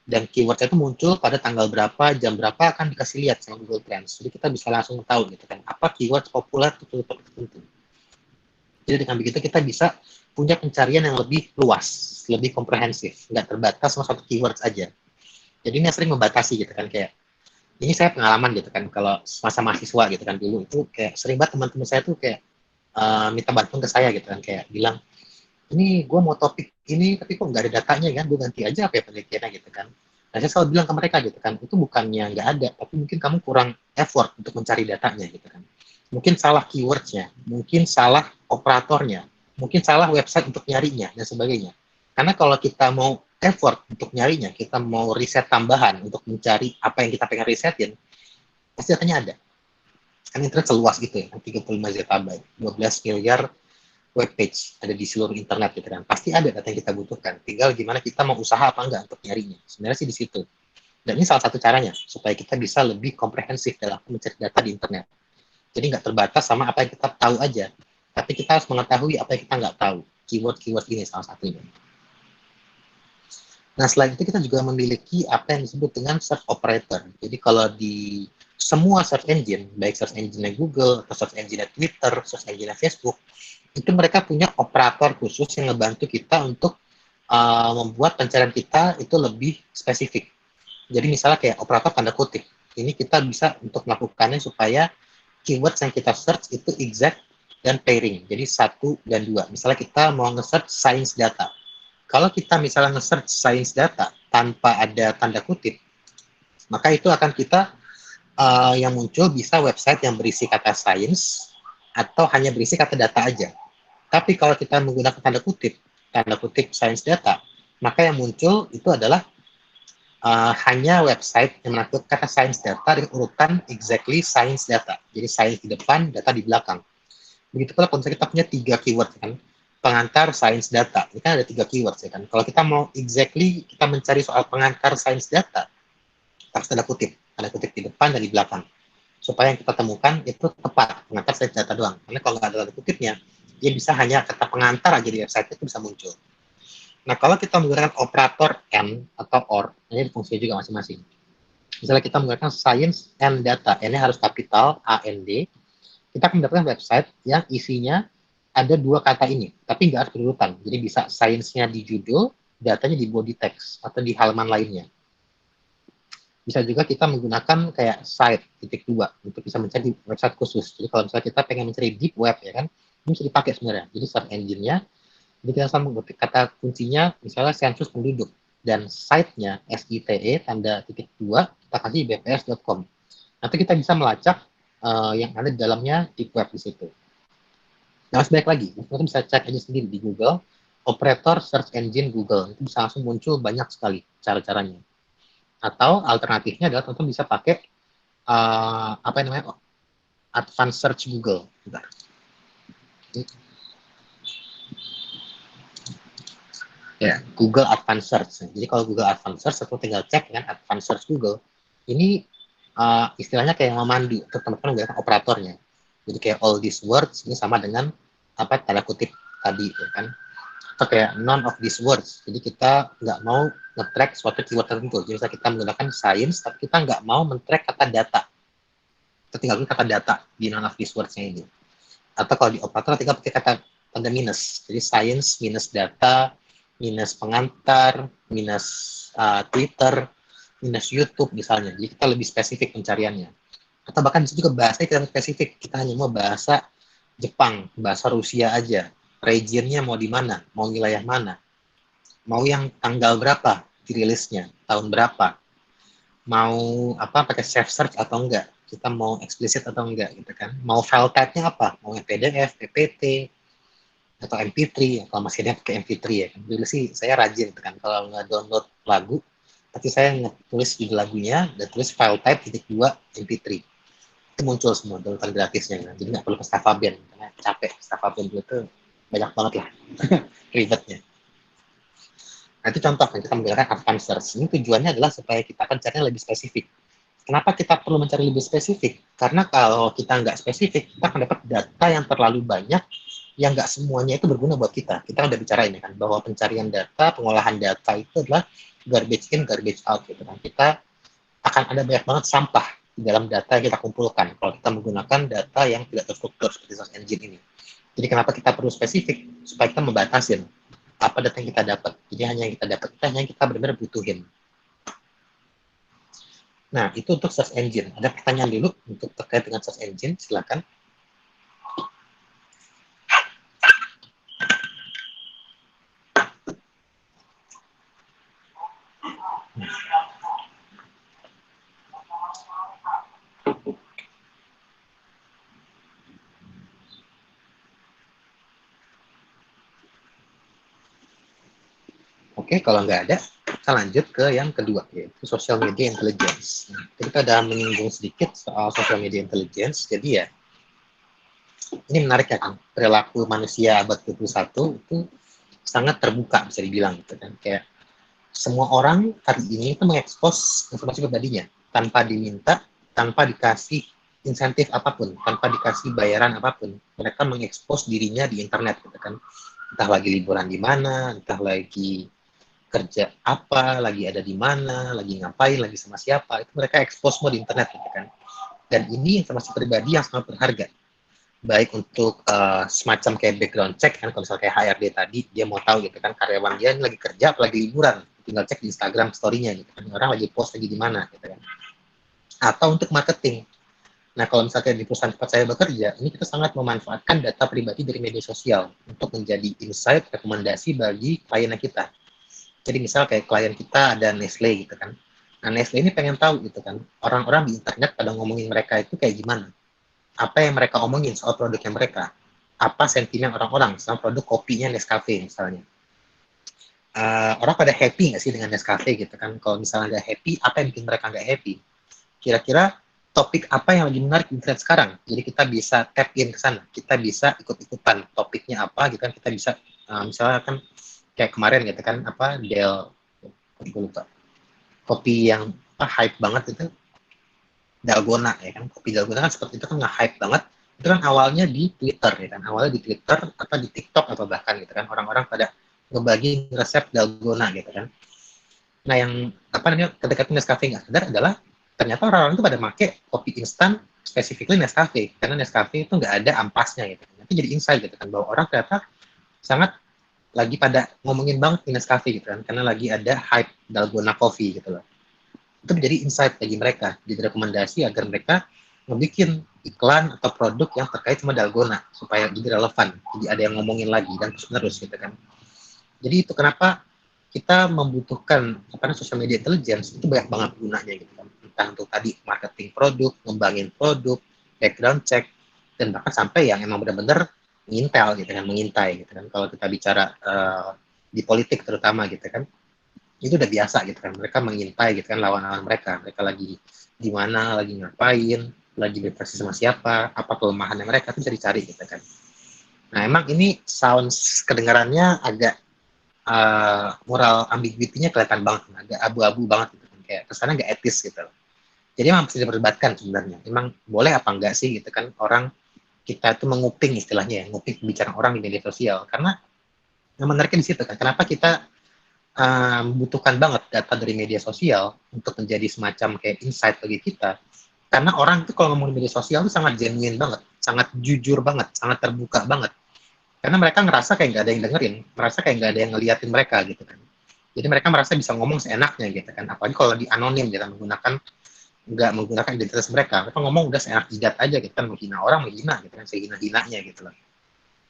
Dan keywordnya itu muncul pada tanggal berapa, jam berapa akan dikasih lihat sama Google Trends. Jadi kita bisa langsung tahu gitu kan, apa keyword populer untuk topik tertentu. Jadi dengan begitu kita bisa punya pencarian yang lebih luas, lebih komprehensif, nggak terbatas sama satu keyword aja. Jadi ini sering membatasi gitu kan, kayak ini saya pengalaman gitu kan, kalau masa mahasiswa gitu kan dulu itu kayak sering banget teman-teman saya tuh kayak minta bantuan ke saya gitu kan, kayak bilang ini gue mau topik ini tapi kok nggak ada datanya kan, gue ganti aja apa ya penelitiannya gitu kan. Nah saya selalu bilang ke mereka gitu kan, itu bukannya nggak ada, tapi mungkin kamu kurang effort untuk mencari datanya gitu kan. Mungkin salah keywordnya, mungkin salah operatornya, mungkin salah website untuk nyarinya dan sebagainya. Karena kalau kita mau effort untuk nyarinya, kita mau riset tambahan untuk mencari apa yang kita pengen risetin, pasti datanya ada. Kan internet seluas gitu ya, 35 zettabyte, 12 miliar web page ada di seluruh internet gitu kan. Pasti ada data yang kita butuhkan. Tinggal gimana kita mau usaha apa enggak untuk nyarinya. Sebenarnya sih di situ. Dan ini salah satu caranya supaya kita bisa lebih komprehensif dalam mencari data di internet. Jadi nggak terbatas sama apa yang kita tahu aja. Tapi kita harus mengetahui apa yang kita nggak tahu. Keyword-keyword ini salah satunya. Nah, selain itu kita juga memiliki apa yang disebut dengan search operator. Jadi kalau di semua search engine, baik search engine Google, atau search engine Twitter, search engine Facebook, itu mereka punya operator khusus yang ngebantu kita untuk membuat pencarian kita itu lebih spesifik. Jadi misalnya kayak operator tanda kutip. Ini kita bisa untuk melakukannya supaya keywords yang kita search itu exact dan pairing. Jadi 1 dan 2. Misalnya kita mau nge-search science data. Kalau kita misalnya nge-search science data tanpa ada tanda kutip, maka itu akan kita yang muncul bisa website yang berisi kata science atau hanya berisi kata data aja. Tapi kalau kita menggunakan tanda kutip science data, maka yang muncul itu adalah hanya website yang mengangkut kata science data dengan urutan exactly science data. Jadi science di depan, data di belakang. Begitu pula kalau kita punya 3 keyword kan, pengantar science data, ini kan ada 3 keyword ya kan. Kalau kita mau exactly kita mencari soal pengantar science data, harus tanda kutip di depan dan di belakang. Supaya yang kita temukan itu tepat, pengantar science data doang. Karena kalau nggak ada tanda kutipnya, dia bisa hanya kata pengantar aja di website itu bisa muncul. Nah, kalau kita menggunakan operator and atau or, ini fungsinya juga masing-masing. Misalnya kita menggunakan science and data, ini harus kapital AND, kita akan mendapatkan website yang isinya ada 2 kata ini, tapi nggak harus berurutan. Jadi bisa science-nya di judul, datanya di body text atau di halaman lainnya. Bisa juga kita menggunakan kayak site (2) untuk bisa mencari website khusus. Jadi kalau misalnya kita pengen mencari deep web ya kan, ini bisa dipakai sebenarnya. Jadi search engine-nya, jadi kita sama kata kuncinya misalnya sensus penduduk dan site-nya SITE tanda (2) kita kasih bps.com. Nanti kita bisa melacak yang ada di dalamnya deep web di situ. Nah, sebaik lagi, teman-teman bisa cek aja sendiri di Google, operator search engine Google, itu bisa langsung muncul banyak sekali cara-caranya. Atau alternatifnya adalah teman-teman bisa pakai apa namanya, advanced search Google. Bentar. Ya, Google Advanced Search. Jadi kalau Google Advanced Search, aku tinggal cek dengan Advanced Search Google. Ini istilahnya kayak memandu untuk teman-teman menggunakan operatornya. Jadi kayak all these words ini sama dengan apa tanda kutip tadi, ya kan? Atau kayak none of these words. Jadi kita nggak mau nge-track suatu keyword tertentu. Jadi misalnya kita menggunakan science, tapi kita nggak mau men-track kata data. Kita tinggal kata data di none of these words-nya ini. Atau kalau di operator tinggal pakai kata tanda minus. Jadi science minus data, minus pengantar, minus Twitter, minus YouTube misalnya. Jadi kita lebih spesifik pencariannya. Atau bahkan bisa juga bahasanya kita spesifik. Kita hanya mau bahasa Jepang, bahasa Rusia aja. Regionnya mau di mana, mau wilayah mana, mau yang tanggal berapa dirilisnya, tahun berapa, mau apa pakai safe search atau enggak, kita mau eksplisit atau enggak gitu kan, mau file type-nya apa, mau yang PDF, PPT, atau MP3, kalau masih ada pakai MP3 ya. Dulu sih saya rajin gitu kan, kalau nggak download lagu, tapi saya ngetulis judul lagunya dan tulis file type .2 MP3. Itu muncul semua downloadan gratisnya kan. Jadi nggak perlu ke Staffaben karena capek. Staffaben dulu tuh banyak banget lah ribetnya. Nah itu contoh kita menggunakan advanced search. Ini tujuannya adalah supaya kita pencarian lebih spesifik. Kenapa kita perlu mencari lebih spesifik? Karena kalau kita nggak spesifik, kita akan dapat data yang terlalu banyak yang nggak semuanya itu berguna buat kita. Kita udah bicara ini kan, bahwa pencarian data, pengolahan data itu adalah garbage in, garbage out gitu kan. Kita akan ada banyak banget sampah di dalam data yang kita kumpulkan kalau kita menggunakan data yang tidak terstruktur seperti search engine ini. Jadi kenapa kita perlu spesifik? Supaya kita membatasin apa data yang kita dapat. Jadi hanya yang kita dapat, hanya yang kita benar-benar butuhin. Nah, itu untuk search engine. Ada pertanyaan dulu untuk terkait dengan search engine, silakan. Oke, kalau nggak ada, kita lanjut ke yang kedua, yaitu social media intelligence. Nah, kita udah menyinggung sedikit soal social media intelligence, jadi ya, ini menarik ya kan, perilaku manusia abad 21 itu sangat terbuka, bisa dibilang gitu kan. Kayak semua orang hari ini itu mengekspos informasi pribadinya, tanpa diminta, tanpa dikasih insentif apapun, tanpa dikasih bayaran apapun. Mereka mengekspos dirinya di internet gitu kan. Entah lagi liburan di mana, entah lagi kerja apa, lagi ada di mana, lagi ngapain, lagi sama siapa, itu mereka expose semua di internet gitu kan. Dan ini informasi pribadi yang sangat berharga, baik untuk semacam kayak background check kan, kalau misalnya kayak HRD tadi, dia mau tahu gitu kan karyawan dia lagi kerja apa lagi liburan, tinggal cek di Instagram story-nya gitu kan, orang lagi post lagi di mana gitu kan. Atau untuk marketing. Nah, kalau misalnya di perusahaan tempat saya bekerja, ini kita sangat memanfaatkan data pribadi dari media sosial untuk menjadi insight, rekomendasi bagi klien kita. Jadi misal kayak klien kita ada Nestle gitu kan. Nah, Nestle ini pengen tahu gitu kan, orang-orang di internet pada ngomongin mereka itu kayak gimana. Apa yang mereka omongin soal produknya mereka. Apa sentimen orang-orang sama produk kopinya Nescafe misalnya. Orang pada happy nggak sih dengan Nescafe gitu kan. Kalau misalnya nggak happy, apa yang bikin mereka nggak happy. Kira-kira topik apa yang lagi menarik di internet sekarang. Jadi kita bisa tap in ke sana. Kita bisa ikut-ikutan topiknya apa gitu kan. Kita bisa, misalnya kan kayak kemarin gitu kan, apa gue lupa, kopi yang hype banget itu dalgona ya kan, kopi dalgona kan seperti itu kan nge-hype banget, itu kan awalnya di Twitter ya kan, awalnya di Twitter atau di TikTok atau bahkan gitu kan, orang-orang pada ngebagi resep dalgona gitu kan. Nah yang apa namanya ketika Nescafe nggak sadar adalah ternyata orang-orang itu pada make kopi instan specifically Nescafe, karena Nescafe itu nggak ada ampasnya gitu. Nanti jadi insight gitu kan, bahwa orang ternyata sangat lagi pada ngomongin banget di Nescafe gitu kan, karena lagi ada hype dalgona coffee gitu loh. Itu menjadi insight bagi mereka, jadi rekomendasi agar mereka membuat iklan atau produk yang terkait sama dalgona supaya jadi relevan, jadi ada yang ngomongin lagi dan terus-menerus gitu kan. Jadi itu kenapa kita membutuhkan social media intelligence, itu banyak banget gunanya gitu kan. Entah untuk tadi marketing produk, ngembangin produk, background check, dan bahkan sampai yang emang benar-benar ngintel gitu kan, mengintai gitu kan. Kalau kita bicara di politik terutama gitu kan, itu udah biasa gitu kan. Mereka mengintai gitu kan lawan-lawan mereka. Mereka lagi di mana, lagi ngapain, lagi berprestasi sama siapa, apa kelemahannya mereka itu bisa dicari gitu kan. Nah emang ini sounds kedengarannya agak moral ambiguity-nya kelihatan banget, agak abu-abu banget gitu kan. Kayak kesannya nggak etis gitu. Jadi emang mesti diperdebatkan sebenarnya. Emang boleh apa enggak sih gitu kan orang kita itu menguping istilahnya ya, nguping pembicaraan orang di media sosial. Karena yang menariknya di situ kan, kenapa kita membutuhkan banget data dari media sosial untuk menjadi semacam kayak insight bagi kita. Karena orang itu kalau ngomong di media sosial itu sangat genuine banget, sangat jujur banget, sangat terbuka banget. Karena mereka ngerasa kayak nggak ada yang dengerin, merasa kayak nggak ada yang ngeliatin mereka gitu kan. Jadi mereka merasa bisa ngomong seenaknya gitu kan. Apalagi kalau di anonim gitu, nggak menggunakan identitas mereka. Mereka ngomong udah seenak jidat aja gitu kan, menghina orang, menghina gitu kan, sehina-hinanya gitu loh.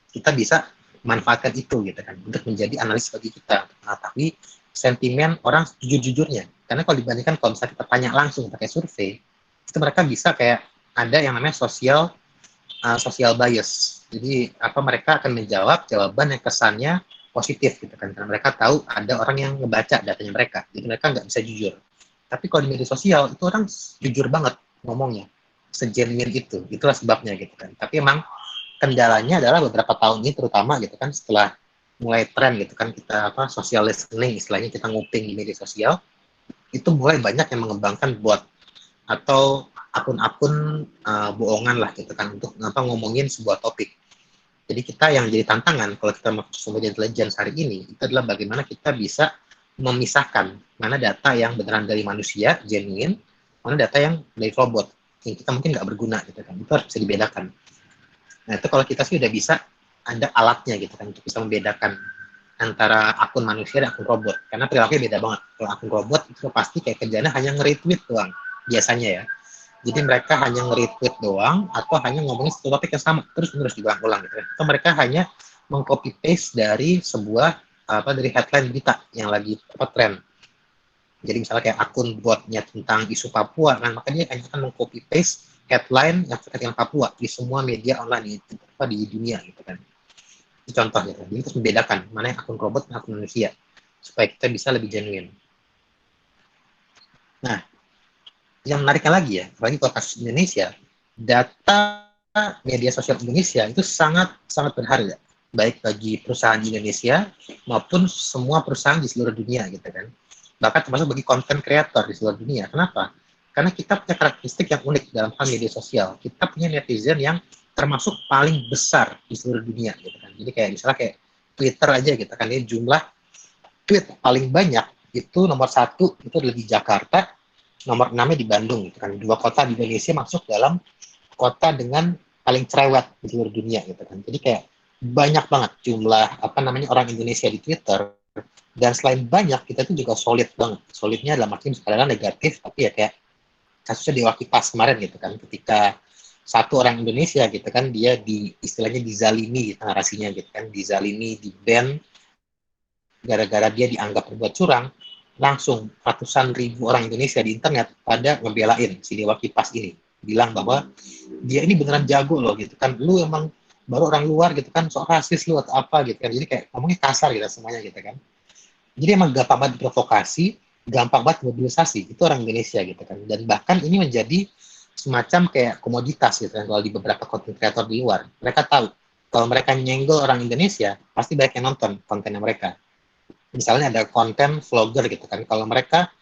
Kita bisa manfaatkan itu gitu kan untuk menjadi analis bagi kita. Nah, tapi sentimen orang jujur-jujurnya. Karena kalau dibandingkan kalau misalnya kita tanya langsung pakai survei, itu mereka bisa kayak ada yang namanya social bias. Jadi apa mereka akan menjawab jawaban yang kesannya positif gitu kan. Karena mereka tahu ada orang yang ngebaca datanya mereka. Jadi mereka nggak bisa jujur. Tapi kalau di media sosial itu orang jujur banget ngomongnya. Segenuine itu. Itulah sebabnya gitu kan. Tapi emang kendalanya adalah beberapa tahun ini terutama gitu kan setelah mulai tren gitu kan kita social listening istilahnya kita nguping di media sosial itu mulai banyak yang mengembangkan bot atau akun-akun bohongan lah gitu kan untuk ngomongin sebuah topik. Jadi kita yang jadi tantangan kalau kita mau sumber intelligence hari ini itu adalah bagaimana kita bisa memisahkan mana data yang beneran dari manusia genuine, mana data yang dari robot yang kita mungkin nggak berguna gitu kan. Itu harus bisa dibedakan. Nah itu kalau kita sih udah bisa ada alatnya gitu kan untuk bisa membedakan antara akun manusia dan akun robot. Karena perilakunya beda banget. Kalau akun robot itu pasti kayak kerjanya hanya nge-retweet doang biasanya ya. Jadi mereka hanya nge-retweet doang atau hanya ngomongin satu topik yang sama terus menerus diulang-ulang gitu. Atau mereka hanya meng-copy paste dari sebuah dari headline berita yang lagi tren. Jadi misalnya kayak akun botnya tentang isu Papua, kan maka dia akan meng-copy paste headline yang terkait dengan Papua di semua media online di dunia gitu kan. Itu contoh gitu. Jadi terus membedakan mana yang akun robot dan akun manusia supaya kita bisa lebih genuine. Nah, yang menariknya lagi ya, apalagi kalau kasus Indonesia, data media sosial Indonesia itu sangat sangat berharga, baik bagi perusahaan di Indonesia maupun semua perusahaan di seluruh dunia gitu kan. Bahkan termasuk bagi konten kreator di seluruh dunia. Kenapa? Karena kita punya karakteristik yang unik dalam hal media sosial. Kita punya netizen yang termasuk paling besar di seluruh dunia gitu kan. Jadi kayak misalnya kayak Twitter aja gitu kan, ini jumlah tweet paling banyak itu nomor 1 itu adalah di Jakarta, nomor 6-nya di Bandung gitu kan. 2 kota di Indonesia masuk dalam kota dengan paling cerewet di seluruh dunia gitu kan. Jadi kayak banyak banget jumlah orang Indonesia di Twitter. Dan selain banyak, kita tuh juga solid banget. Solidnya dalam arti kadang negatif, tapi ya kayak kasusnya Dewa Kipas kemarin gitu kan, ketika satu orang Indonesia gitu kan, dia istilahnya dizalimi narasinya gitu kan, dizalimi, di ban, gara-gara dia dianggap berbuat curang, langsung ratusan ribu orang Indonesia di internet pada ngebelain si Dewa Kipas ini. Bilang bahwa dia ini beneran jago loh gitu kan, lu emang baru orang luar gitu kan, sok rasis lu atau apa gitu kan. Jadi kayak ngomongnya kasar gitu semuanya gitu kan. Jadi emang gampang banget provokasi, gampang banget mobilisasi. Itu orang Indonesia gitu kan. Dan bahkan ini menjadi semacam kayak komoditas gitu kan. Kalau di beberapa konten kreator di luar, mereka tahu kalau mereka nyenggol orang Indonesia, pasti banyak yang nonton kontennya mereka. Misalnya ada konten vlogger gitu kan. Kalau mereka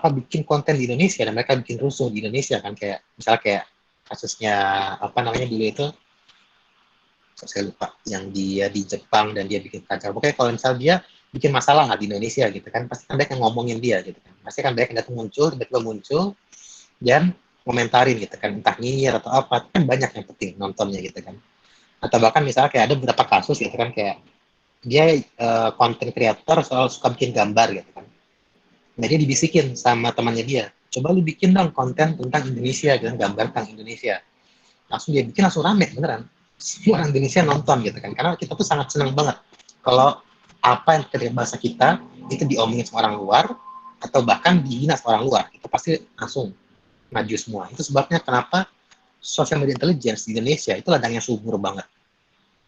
bikin konten di Indonesia dan mereka bikin rusuh di Indonesia kan, kayak misalnya kayak kasusnya dulu itu saya lupa, yang dia di Jepang dan dia bikin kacau. Pokoknya kalau misalnya dia bikin masalah di Indonesia gitu kan, pasti kan banyak yang ngomongin dia gitu kan. Pasti kan banyak yang datang muncul, tiba-tiba muncul dan komentarin gitu kan, entah nyinyir atau apa, kan banyak yang penting nontonnya gitu kan. Atau bahkan misalnya kayak ada beberapa kasus gitu kan, kayak dia konten kreator soal suka bikin gambar gitu kan. Nah dia dibisikin sama temannya dia, coba lu bikin dong konten tentang Indonesia gitu, gambar tentang Indonesia. Langsung dia bikin, langsung rame beneran. Semua orang Indonesia nonton gitu kan, karena kita tuh sangat senang banget kalau apa yang terjadi bahasa kita itu diomongin sama orang luar atau bahkan dihina sama orang luar, itu pasti langsung maju semua. Itu sebabnya kenapa social media intelligence di Indonesia itu ladangnya subur banget.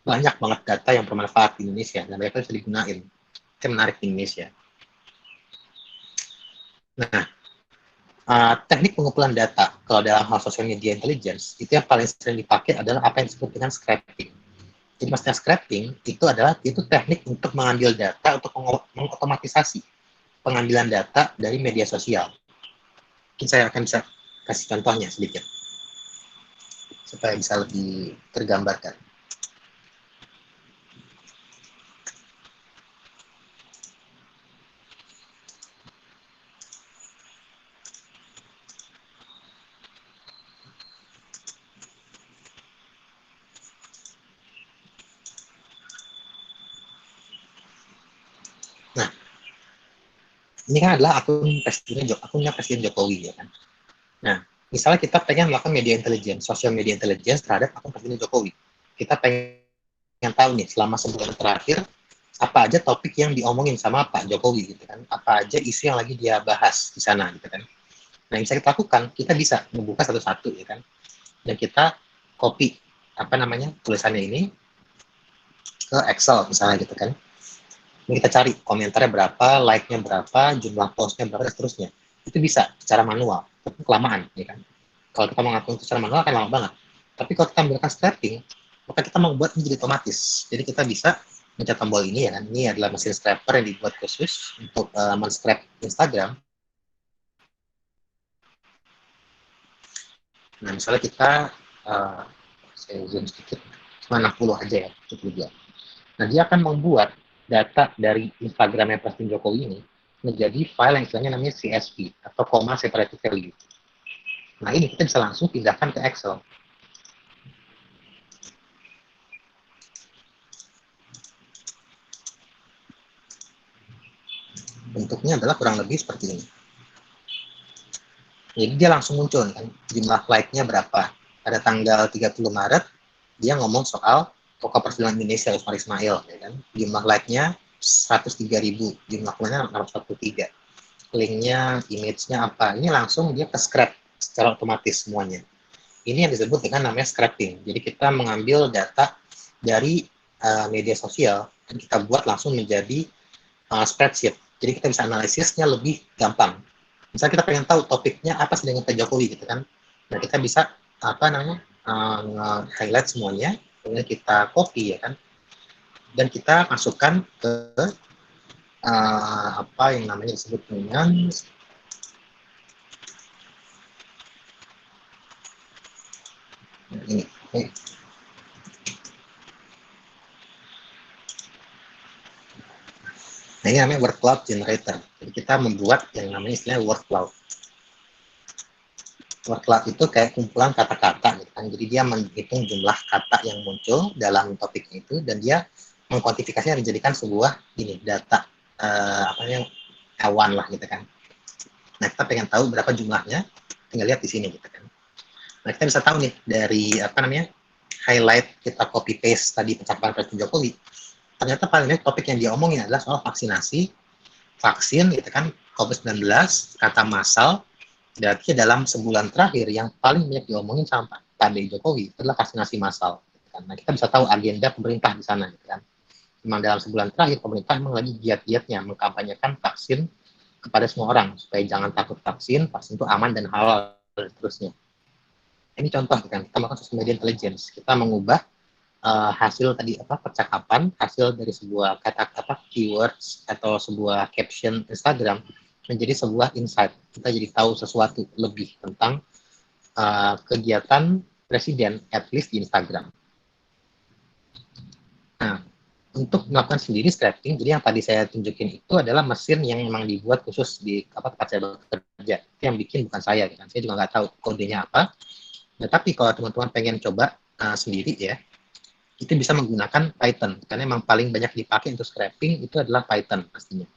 banyak banget data yang bermanfaat di Indonesia dan mereka bisa digunain. Itu menarik di Indonesia. Nah, teknik pengumpulan data kalau dalam hal social media intelligence itu yang paling sering dipakai adalah apa yang disebut dengan scraping. Jadi maksudnya scraping itu teknik untuk mengambil data untuk mengotomatisasi pengambilan data dari media sosial. Mungkin saya akan bisa kasih contohnya sedikit supaya bisa lebih tergambarkan. Nah, ini kan adalah akunnya Presiden Jokowi ya kan. Nah, misalnya kita pengen melakukan media intelligence, social media intelligence terhadap akun Presiden Jokowi. Kita pengen tahu nih selama sebulan terakhir apa aja topik yang diomongin sama Pak Jokowi gitu kan, apa aja isu yang lagi dia bahas di sana gitu kan. Nah, yang bisa kita lakukan, kita bisa membuka satu-satu ya kan, dan kita copy tulisannya ini ke Excel misalnya gitu kan. Ini kita cari komentarnya berapa, like-nya berapa, jumlah post-nya berapa, dan seterusnya. Itu bisa secara manual, tapi kelamaan ya kan. Kalau kita mengatur itu secara manual akan lama banget. Tapi kalau kita menggunakan scraping, maka kita membuat ini jadi otomatis. Jadi kita bisa mencet tombol ini ya kan. Ini adalah mesin scraper yang dibuat khusus untuk men-scrap Instagram. Nah, misalnya kita saya zoom sedikit, cuma 60 aja ya, cukup juga. Nah, dia akan membuat data dari Instagramnya Presiden Jokowi ini menjadi file yang istilahnya namanya CSV atau comma separated value. Nah, ini kita bisa langsung pindahkan ke Excel. Bentuknya adalah kurang lebih seperti ini. Jadi dia langsung muncul kan, jumlah like-nya berapa. Pada tanggal 30 Maret, dia ngomong soal tokoh perfilman Indonesia Usmar Ismail. Ya kan? Jumlah like-nya 103.000, jumlah komennya 643. Link-nya, image-nya apa. Ini langsung dia ke scrap secara otomatis semuanya. Ini yang disebut dengan namanya scrapping. Jadi kita mengambil data dari media sosial dan kita buat langsung menjadi spreadsheet. Jadi kita bisa analisisnya lebih gampang. Misalnya kita pengen tahu topiknya apa sih dengan Pak Jokowi gitu kan. Nah, kita bisa highlight semuanya, kemudian kita copy ya kan. Dan kita masukkan ke apa yang namanya disebut dengan ini. Nah, ini namanya word cloud generator. Jadi kita membuat yang namanya istilahnya word cloud. Word cloud itu kayak kumpulan kata-kata gitu kan. Jadi dia menghitung jumlah kata yang muncul dalam topiknya itu dan dia mengkuantifikasinya dijadikan sebuah data hewan lah gitu kan. Nah, kita pengen tahu berapa jumlahnya, tinggal lihat di sini gitu kan. Nah, kita bisa tahu nih dari highlight kita copy paste tadi percakapan Presiden Jokowi. Ternyata paling banyak topik yang dia omongin adalah soal vaksin gitu kan, COVID-19, kata massal. Berarti dalam sebulan terakhir yang paling banyak diomongin sama Pak Jokowi adalah vaksinasi massal. Nah, kita bisa tahu agenda pemerintah di sana gitu kan. Memang dalam sebulan terakhir pemerintah memang lagi giat-giatnya mengkampanyekan vaksin kepada semua orang supaya jangan takut vaksin itu aman dan halal dan seterusnya. Ini contoh kan, kita melakukan social media intelligence, kita mengubah hasil tadi percakapan, hasil dari sebuah kata keywords atau sebuah caption Instagram menjadi sebuah insight. Kita jadi tahu sesuatu lebih tentang kegiatan presiden, at least di Instagram. Nah, untuk melakukan sendiri scraping, jadi yang tadi saya tunjukin itu adalah mesin yang memang dibuat khusus di tempat saya bekerja. Itu yang bikin bukan saya, kan? Saya juga nggak tahu kodenya apa. Nah, tapi kalau teman-teman pengen coba sendiri ya, itu bisa menggunakan Python, karena memang paling banyak dipakai untuk scraping itu adalah Python pastinya.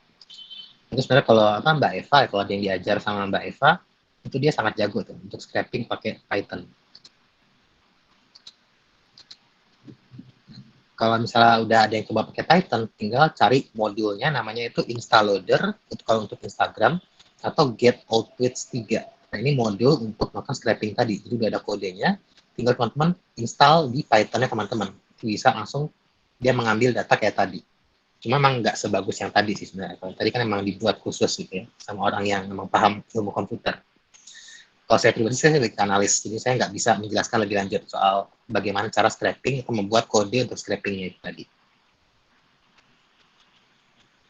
Itu sebenarnya kalau Mbak Eva, kalau ada yang diajar sama Mbak Eva, itu dia sangat jago tuh untuk scraping pakai Python. Kalau misalnya udah ada yang coba pakai Python, tinggal cari modulnya, namanya itu instaloader, itu kalau untuk Instagram, atau get old tweets 3. Nah, ini modul untuk melakukan scraping tadi, jadi udah ada kodenya, tinggal teman-teman install di Python-nya teman-teman. Bisa langsung dia mengambil data kayak tadi. Cuma memang nggak sebagus yang tadi sih sebenarnya. Kalau tadi kan memang dibuat khusus gitu ya, sama orang yang memang paham ilmu komputer. Kalau saya pribadi, saya sebagai analis, jadi saya nggak bisa menjelaskan lebih lanjut soal bagaimana cara scraping atau membuat kode untuk scrapingnya itu tadi.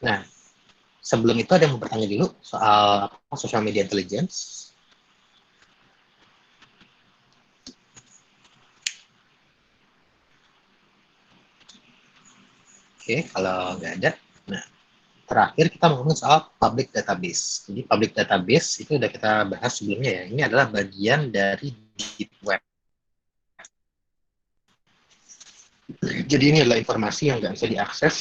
Nah, sebelum itu ada yang mau bertanya dulu soal social media intelligence. Oke, kalau nggak ada. Nah, terakhir kita ngomongin soal public database. Jadi public database itu udah kita bahas sebelumnya ya. Ini adalah bagian dari deep web. Jadi ini adalah informasi yang nggak bisa diakses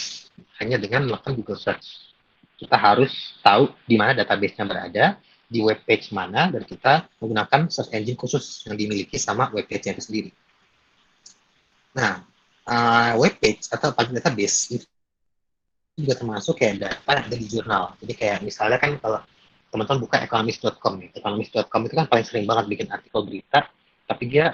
hanya dengan melakukan Google Search. Kita harus tahu di mana database-nya berada, di web page mana, dan kita menggunakan search engine khusus yang dimiliki sama web page-nya itu sendiri. Nah, web page atau public database itu juga termasuk kayak data yang ada di jurnal. Jadi kayak misalnya kan kalau teman-teman buka economist.com nih. Economist.com itu kan paling sering banget bikin artikel berita, tapi dia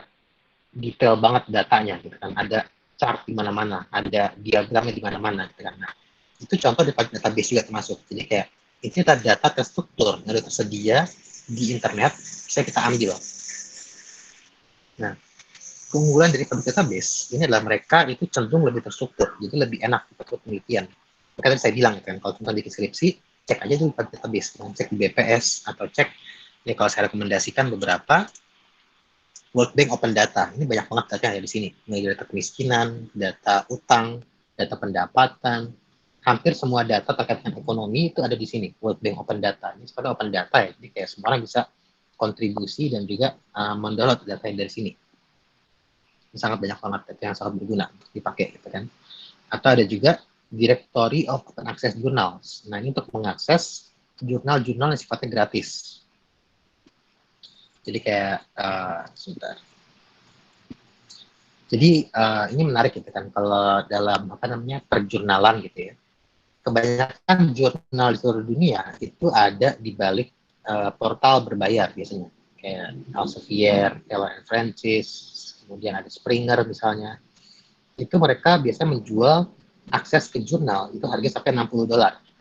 detail banget datanya gitu kan. Ada chart di mana-mana, ada diagramnya di mana-mana gitu kan. Nah, itu contoh di database juga termasuk. Jadi kayak itu data terstruktur yang tersedia di internet, bisa kita ambil. Nah, keunggulan dari public database ini adalah mereka itu cenderung lebih terstruktur, jadi lebih enak untuk penelitian. Maka tadi saya bilang kan, kalau teman bikin skripsi, cek aja dulu public database, cek di BPS atau cek, ya kalau saya rekomendasikan beberapa World Bank Open Data. Ini banyak banget data yang ada di sini, mulai data kemiskinan, data utang, data pendapatan, hampir semua data terkait dengan ekonomi itu ada di sini, World Bank Open Data. Ini sebenarnya open data ya, jadi kayak semua orang bisa kontribusi dan juga mendownload data yang dari sini. Sangat banyak banget data yang sangat berguna untuk dipakai gitu kan. Atau ada juga Directory of Open Access Journals. Nah, ini untuk mengakses jurnal-jurnal yang sifatnya gratis. Jadi kayak sebentar. Jadi ini menarik gitu kan, kalau dalam apa namanya perjurnalan gitu ya. Kebanyakan jurnal di seluruh dunia itu ada di balik portal berbayar biasanya. Kayak Elsevier, Taylor and Francis, kemudian ada Springer misalnya. Itu mereka biasanya menjual akses ke jurnal itu harga sampai $60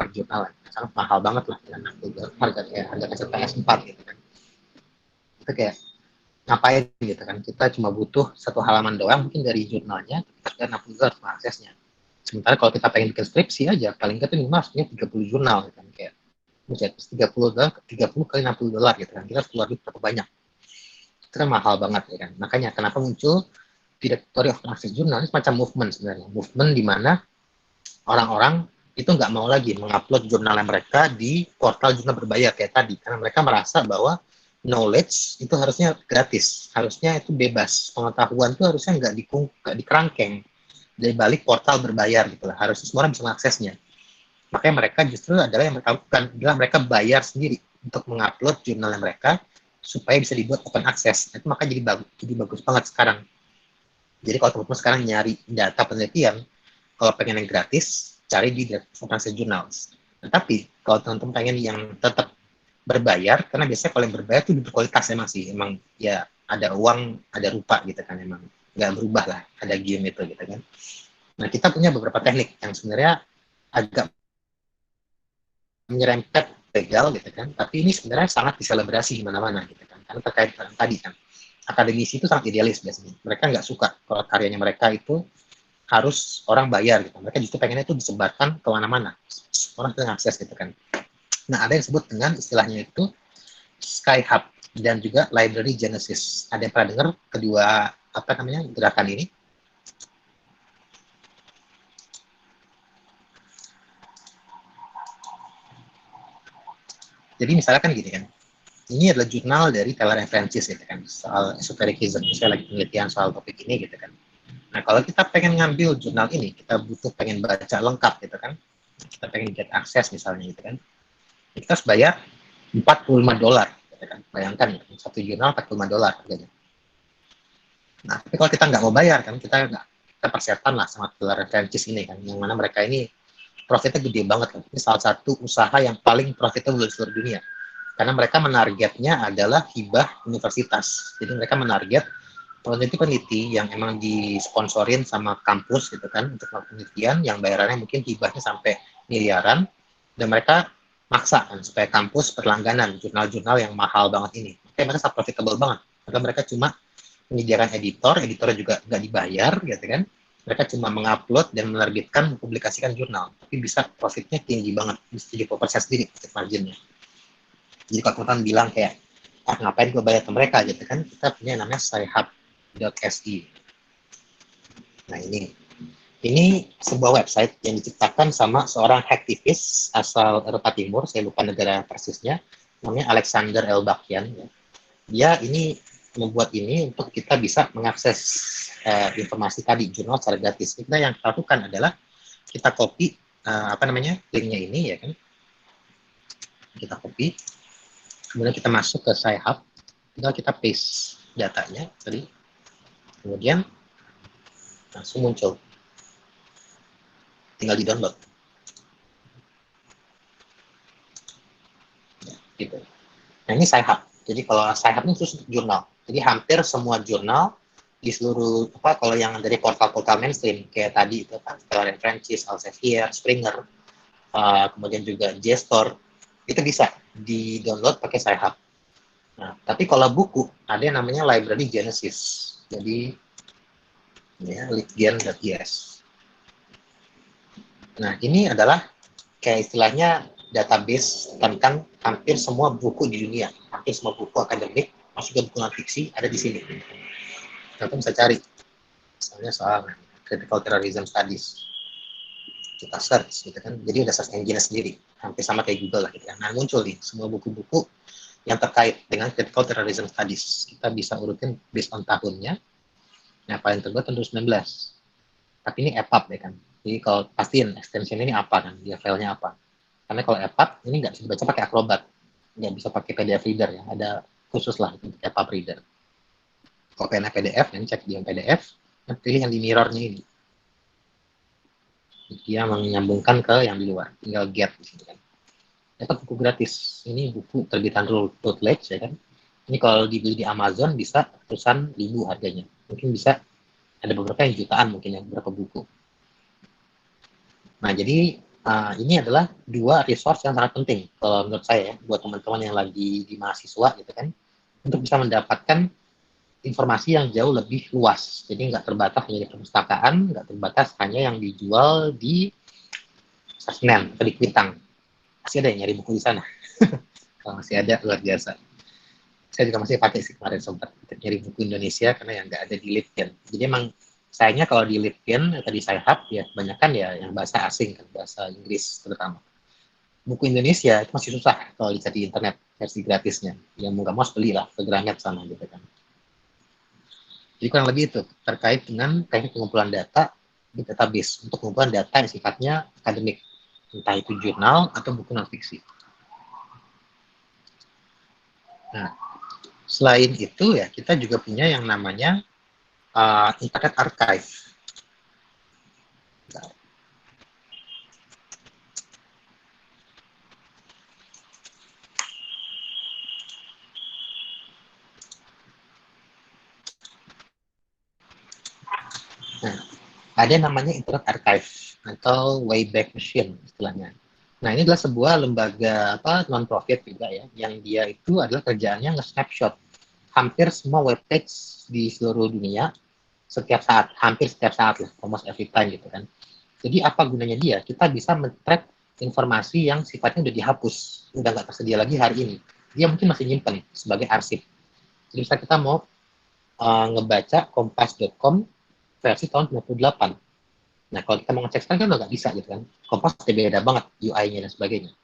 per jurnal. Sangat mahal banget lah dengan $60 harga kaset PS4 gitu kan. Itu kayak ngapain gitu kan, kita cuma butuh satu halaman doang mungkin dari jurnalnya, harga $60 untuk aksesnya. Sementara kalau kita pengen bikin skripsi aja, paling nggak tuh minimal harusnya 30 jurnal gitu kan, kayak $30 kali $60 gitu kan, kita harus keluar duit berapa banyak. Itu kan mahal banget ya kan. Makanya kenapa muncul Directory of Access Journal ini semacam movement sebenarnya, movement di mana orang-orang itu nggak mau lagi mengupload jurnal mereka di portal jurnal berbayar kayak tadi, karena mereka merasa bahwa knowledge itu harusnya gratis, harusnya itu bebas, pengetahuan itu harusnya nggak dikerangkeng dari balik portal berbayar gitu lah, harusnya semua orang bisa mengaksesnya. Makanya mereka justru adalah yang mereka lakukan adalah mereka bayar sendiri untuk mengupload jurnal mereka supaya bisa dibuat open access. Itu maka jadi bagus banget sekarang. Jadi kalau teman-teman sekarang nyari data penelitian, kalau pengen yang gratis, cari di Open Access Journals. Tapi kalau teman-teman pengen yang tetap berbayar, karena biasanya kalau yang berbayar itu berkualitas emang sih, emang ya ada uang, ada rupa gitu kan, emang nggak berubah lah, ada game itu gitu kan. Nah, kita punya beberapa teknik yang sebenarnya agak menyerempet legal gitu kan, tapi ini sebenarnya sangat diselebrasi di mana-mana gitu kan, karena terkait dengan tadi kan, akademisi itu sangat idealis biasanya, mereka nggak suka kalau karyanya mereka itu harus orang bayar gitu, mereka justru pengennya itu disebarkan ke mana-mana, orang bisa akses gitu kan. Nah, ada yang disebut dengan istilahnya itu Sky Hub dan juga Library Genesis. Ada yang pernah dengar kedua apa namanya gerakan ini? Jadi misalnya kan gini kan, ini adalah jurnal dari Taylor and Francis gitu kan, soal esotericism. Saya lagi penelitian soal topik ini gitu kan. Nah, kalau kita pengen ngambil jurnal ini, kita butuh pengen baca lengkap gitu kan, kita pengen get akses misalnya gitu kan, kita harus bayar $45 gitu kan. Bayangkan satu jurnal $45 harganya. Nah, tapi kalau kita nggak mau bayar kan, kita persiapan lah sama Taylor and Francis ini kan, yang mana mereka ini profitnya gede banget kan. Ini salah satu usaha yang paling profitable di seluruh dunia. Karena mereka menargetnya adalah hibah universitas. Jadi mereka menarget peneliti-peneliti yang emang disponsorin sama kampus gitu kan untuk melakukan penelitian yang bayarannya mungkin hibahnya sampai miliaran, dan mereka maksa kan supaya kampus berlangganan jurnal-jurnal yang mahal banget ini. Kayak mereka sangat profitable banget. Karena mereka cuma menyediakan editor, editornya juga nggak dibayar gitu kan. Mereka cuma mengupload dan menerbitkan, mempublikasikan jurnal, tapi bisa profitnya tinggi banget, bisa 70% sendiri profit marginnya. Jadi kalau teman bilang kayak, ngapain gue bayar ke mereka gitu kan, kita punya yang namanya sci-hub.si. Nah ini sebuah website yang diciptakan sama seorang aktivis asal Eropa Timur, saya lupa negara persisnya, namanya Alexander Elbakian. Dia ini membuat ini untuk kita bisa mengakses informasi tadi, jurnal secara gratis. Kita yang lakukan adalah kita copy linknya ini ya kan, kita copy, kemudian kita masuk ke Sci-Hub, tinggal kita paste datanya tadi, kemudian langsung muncul, tinggal di download ya, gitu. Nah ini Sci-Hub, jadi kalau Sci-Hub ini khusus jurnal, jadi hampir semua jurnal di seluruh kalau yang dari portal-portal mainstream kayak tadi itu kan Clarion Francis, Elsevier, Springer, kemudian juga JSTOR, itu bisa di download pakai Sci-Hub. Nah, tapi kalau buku ada yang namanya Library Genesis, jadi ya litgen.is. Nah ini adalah kayak istilahnya database tentang hampir semua buku di dunia, hampir semua buku akademik, masuk ke buku non-fiksi ada di sini. Kita bisa cari, misalnya soal critical terrorism studies, kita search gitu kan, jadi ada search engine sendiri, hampir sama kayak Google lah gitu kan. Nah muncul nih semua buku-buku yang terkait dengan critical terrorism studies, kita bisa urutin based on tahunnya. Nah paling terbaru tentu 19, tapi ini EPUB ya kan, jadi kalau pastiin extension ini apa kan, dia filenya apa, karena kalau EPUB ini nggak bisa dibaca pakai Acrobat, nggak bisa pakai PDF reader ya, ada khusus lah untuk EPUB reader. Kalau pengen PDF, yang cek di yang PDF, pilih yang di mirrornya ini, dia menyambungkan ke yang di luar, tinggal get di sini kan. Dapat buku gratis, ini buku terbitan Routledge ya kan, ini kalau dibeli di Amazon bisa ratusan ribu harganya, mungkin bisa ada beberapa yang jutaan mungkin ya, beberapa buku. Nah jadi ini adalah dua resource yang sangat penting kalau menurut saya ya, buat teman-teman yang lagi di mahasiswa gitu kan, untuk bisa mendapatkan informasi yang jauh lebih luas. Jadi nggak terbatas hanya di perpustakaan, nggak terbatas hanya yang dijual di Sasnen atau di Kuitang. Masih ada yang nyari buku di sana. Kalau masih ada, luar biasa. Saya juga masih pakai sih kemarin sempat nyari buku Indonesia karena yang nggak ada di Litgen. Jadi emang sayangnya kalau di Litgen atau di Sci-Hub ya kebanyakan ya yang bahasa asing kan, bahasa Inggris terutama. Buku Indonesia itu masih susah kalau dicari di internet versi gratisnya. Yang mau nggak mau beli lah ke Gramet sana gitu kan. Jadi kurang lebih itu terkait dengan teknik pengumpulan data di database untuk pengumpulan data yang sifatnya akademik, entah itu jurnal atau buku non-fiksi. Nah, selain itu ya kita juga punya yang namanya Internet Archive. Nah, ada namanya Internet Archive atau Wayback Machine istilahnya. Nah, ini adalah sebuah lembaga non-profit juga ya, yang dia itu adalah kerjaannya nge-snapshot hampir semua webpage di seluruh dunia setiap saat, hampir setiap saat lah, almost every time gitu kan. Jadi apa gunanya dia? Kita bisa men-track informasi yang sifatnya udah dihapus, udah nggak tersedia lagi hari ini. Dia mungkin masih nyimpen sebagai arsip. Jadi bisa kita mau ngebaca kompas.com versi tahun 98. Nah, kalau kita mau ngecek sekarang kan udah nggak bisa gitu kan. Kompas udah beda banget UI-nya dan sebagainya.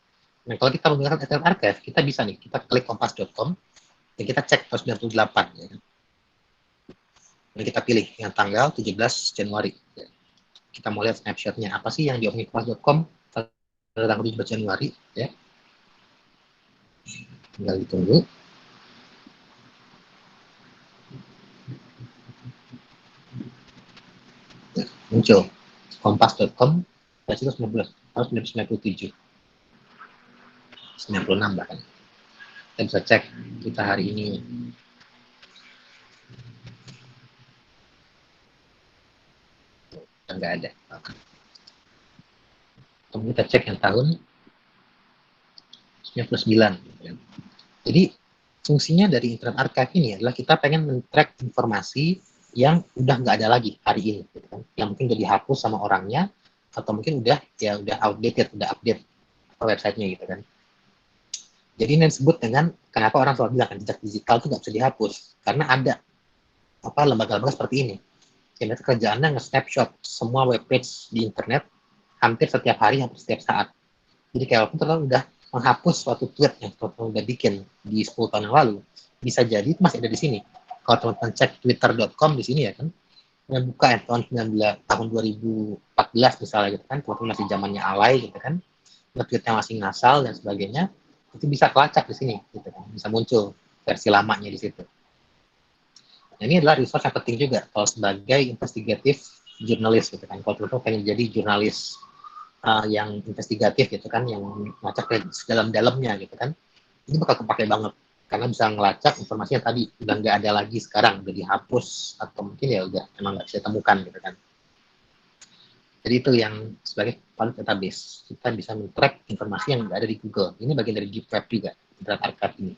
Nah, kalau kita menggunakan Internet Archive, kita bisa nih, kita klik kompas.com dan kita cek tahun 98. Ya. Dan kita pilih yang tanggal 17 Januari. Ya. Kita mau lihat snapshotnya. Apa sih yang di omnikompas.com tanggal 17 Januari. Ya. Tinggal ditunggu. Ya, muncul. Kompas.com versi 19, tahun 1997. 96 bahkan. Kita bisa cek kita hari ini nggak ada. Kemudian kita cek yang tahun 99. Jadi fungsinya dari Internet Archive ini adalah kita pengen men-track informasi yang udah nggak ada lagi hari ini, gitu kan? Yang mungkin udah dihapus sama orangnya, atau mungkin udah outdated, udah update websitenya gitu kan. Jadi ini disebut dengan kenapa orang selalu bilang kan jejak digital itu nggak bisa dihapus, karena ada lembaga-lembaga seperti ini. Jadi kerjaannya nge-snapshot semua webpage di internet hampir setiap hari, hampir setiap saat. Jadi kalau teman udah menghapus suatu tweet yang teman udah bikin di 10 tahun yang lalu, bisa jadi itu masih ada di sini. Kalau teman-teman cek twitter.com di sini ya kan, yang buka ya tahun 2014 misalnya gitu kan, teman-teman masih zamannya alay gitu kan, nge-tweetnya masih ngasal dan sebagainya, itu bisa kelacak di sini gitu kan, bisa muncul versi lamanya di situ. Nah, ini adalah resource yang penting juga kalau sebagai investigatif jurnalis gitu kan. Kalau teman-teman pengen jadi jurnalis yang investigatif gitu kan, yang ngelacak dalam-dalamnya gitu kan, ini bakal kepake banget karena bisa ngelacak informasi yang tadi udah nggak ada lagi sekarang, udah dihapus atau mungkin ya udah emang nggak bisa ditemukan gitu kan. Jadi itu yang sebagai paling database, kita bisa men-track informasi yang nggak ada di Google. Ini bagian dari Deep Web juga, Internet Archive ini.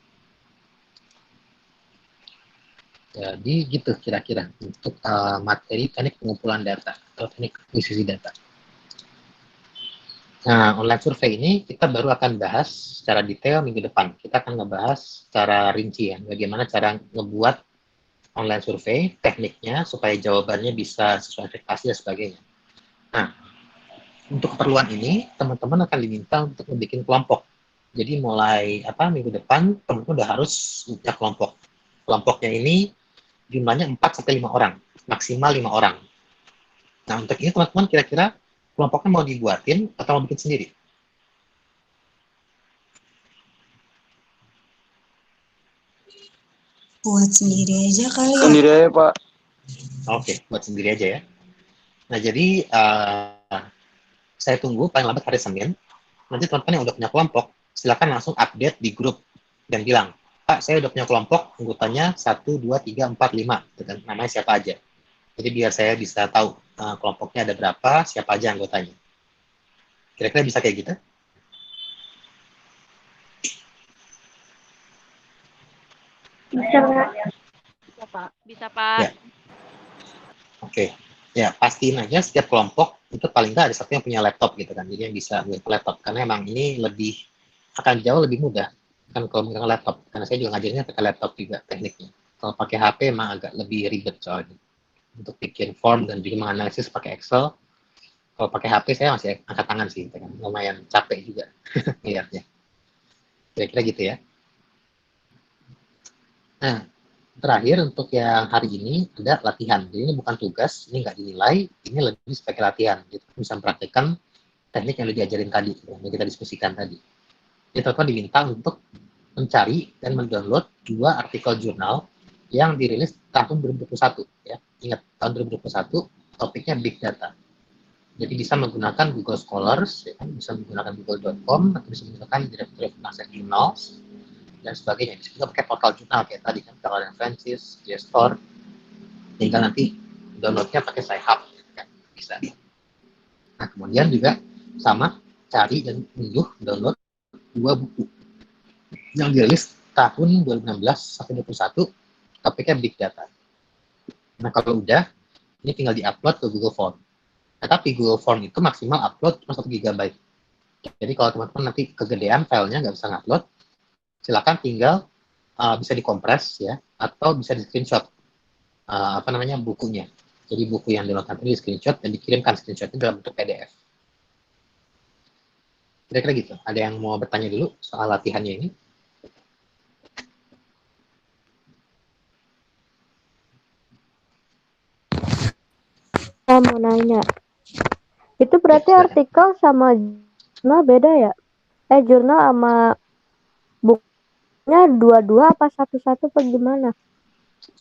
Jadi gitu kira-kira untuk materi teknik pengumpulan data atau teknik akuisisi data. Nah, online survei ini kita baru akan bahas secara detail minggu depan. Kita akan ngebahas secara rinci ya, bagaimana cara ngebuat online survei, tekniknya supaya jawabannya bisa sesuai ekspektasi dan sebagainya. Nah, untuk keperluan ini, teman-teman akan diminta untuk membuat kelompok. Jadi mulai minggu depan, teman-teman udah harus punya kelompok. Kelompoknya ini jumlahnya 4-5 orang, maksimal 5 orang. Nah, untuk ini teman-teman kira-kira kelompoknya mau dibuatin atau mau bikin sendiri? Buat sendiri aja kali ya. Sendiri aja, Pak. Oke, buat sendiri aja ya. Nah, jadi saya tunggu paling lambat hari Senin. Nanti teman-teman yang udah punya kelompok, silakan langsung update di grup dan bilang, Pak, saya udah punya kelompok, anggotanya 1, 2, 3, 4, 5, dengan namanya siapa aja. Jadi biar saya bisa tahu kelompoknya ada berapa, siapa aja anggotanya. Kira-kira bisa kayak gitu? Bisa, Pak. Bisa, Pak. Bisa, Pak. Ya. Oke. Ya, pastiin aja setiap kelompok itu paling nggak ada satu yang punya laptop gitu kan. Jadi yang bisa buat laptop. Karena emang ini akan jauh lebih mudah kan kalau menggunakan laptop. Karena saya juga ngajarnya pakai laptop juga tekniknya. Kalau pakai HP emang agak lebih ribet soalnya. Untuk bikin form dan juga menganalisis pakai Excel. Kalau pakai HP saya masih angkat tangan sih. Kan. Lumayan capek juga lihatnya. Kira-kira gitu ya. Nah, terakhir untuk yang hari ini ada latihan. Jadi ini bukan tugas, ini nggak dinilai, ini lebih sebagai latihan. Jadi bisa mempraktekkan teknik yang udah diajarin tadi, yang kita diskusikan tadi. Jadi teman-teman diminta untuk mencari dan mendownload 2 artikel jurnal yang dirilis tahun 2021. Ya. Ingat, tahun 2021 topiknya Big Data. Jadi bisa menggunakan Google Scholars, ya, bisa menggunakan google.com, atau bisa menggunakan Directory of National Journals, dan sebagainya. Bisa juga pakai portal jurnal kayak tadi kan, Carl and Francis, JSTOR, tinggal nanti downloadnya pakai Sci-Hub, kan? Bisa. Nah, kemudian juga sama cari dan unduh download 2 buku yang dirilis tahun 2016 sampai 2021, topiknya Big Data. Nah, kalau udah, ini tinggal di-upload ke Google Form. Nah, tapi Google Form itu maksimal upload cuma 1 GB. Jadi kalau teman-teman nanti kegedean filenya nggak bisa ngupload, silakan tinggal bisa dikompres ya, atau bisa di screenshot bukunya. Jadi buku yang download nanti di screenshot dan dikirimkan screenshotnya dalam bentuk PDF. Kira-kira gitu. Ada yang mau bertanya dulu soal latihannya ini? Saya mau nanya. Itu berarti Ya, artikel sama jurnal beda ya? Jurnal sama bukunya dua-dua apa satu-satu apa gimana?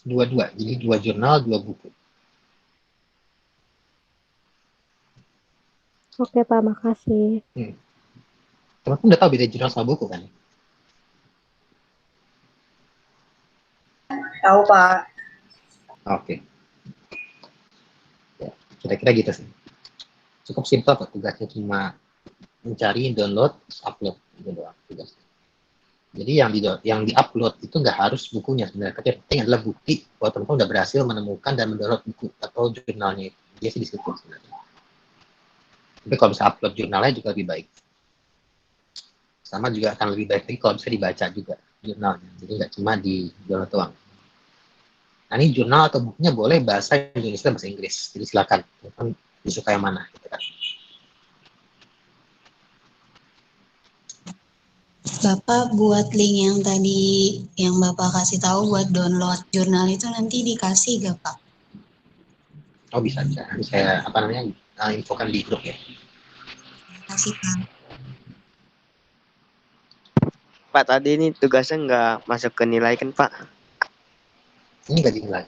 Dua-dua. Jadi 2 jurnal, 2 buku. Oke, Pak, makasih. Teman-teman udah tahu beda jurnal sama buku kan? Tahu, Pak. Oke. Ya, kira-kira gitu sih. Cukup simpel kok, tugasnya cuma mencari, download, upload gitu doang tugasnya. Jadi yang di-upload itu nggak harus bukunya sebenarnya, tapi yang penting adalah bukti bahwa teman-teman udah berhasil menemukan dan mendownload buku atau jurnalnya itu. Dia sih di situ sebenarnya. Tapi kalau bisa upload jurnalnya juga lebih baik. Sama juga akan lebih baik lagi kalau bisa dibaca juga jurnalnya. Jadi nggak cuma di download doang. Nah ini jurnal atau bukunya boleh bahasa Indonesia dan bahasa Inggris. Jadi silakan, teman-teman disuka yang mana gitu kan. Bapak buat link yang tadi yang Bapak kasih tahu buat download jurnal itu nanti dikasih gak Pak? Oh bisa. Nanti saya infokan di grup ya. Kasih Pak. Pak, tadi ini tugasnya nggak masuk ke nilai kan, Pak? Ini nggak dinilai.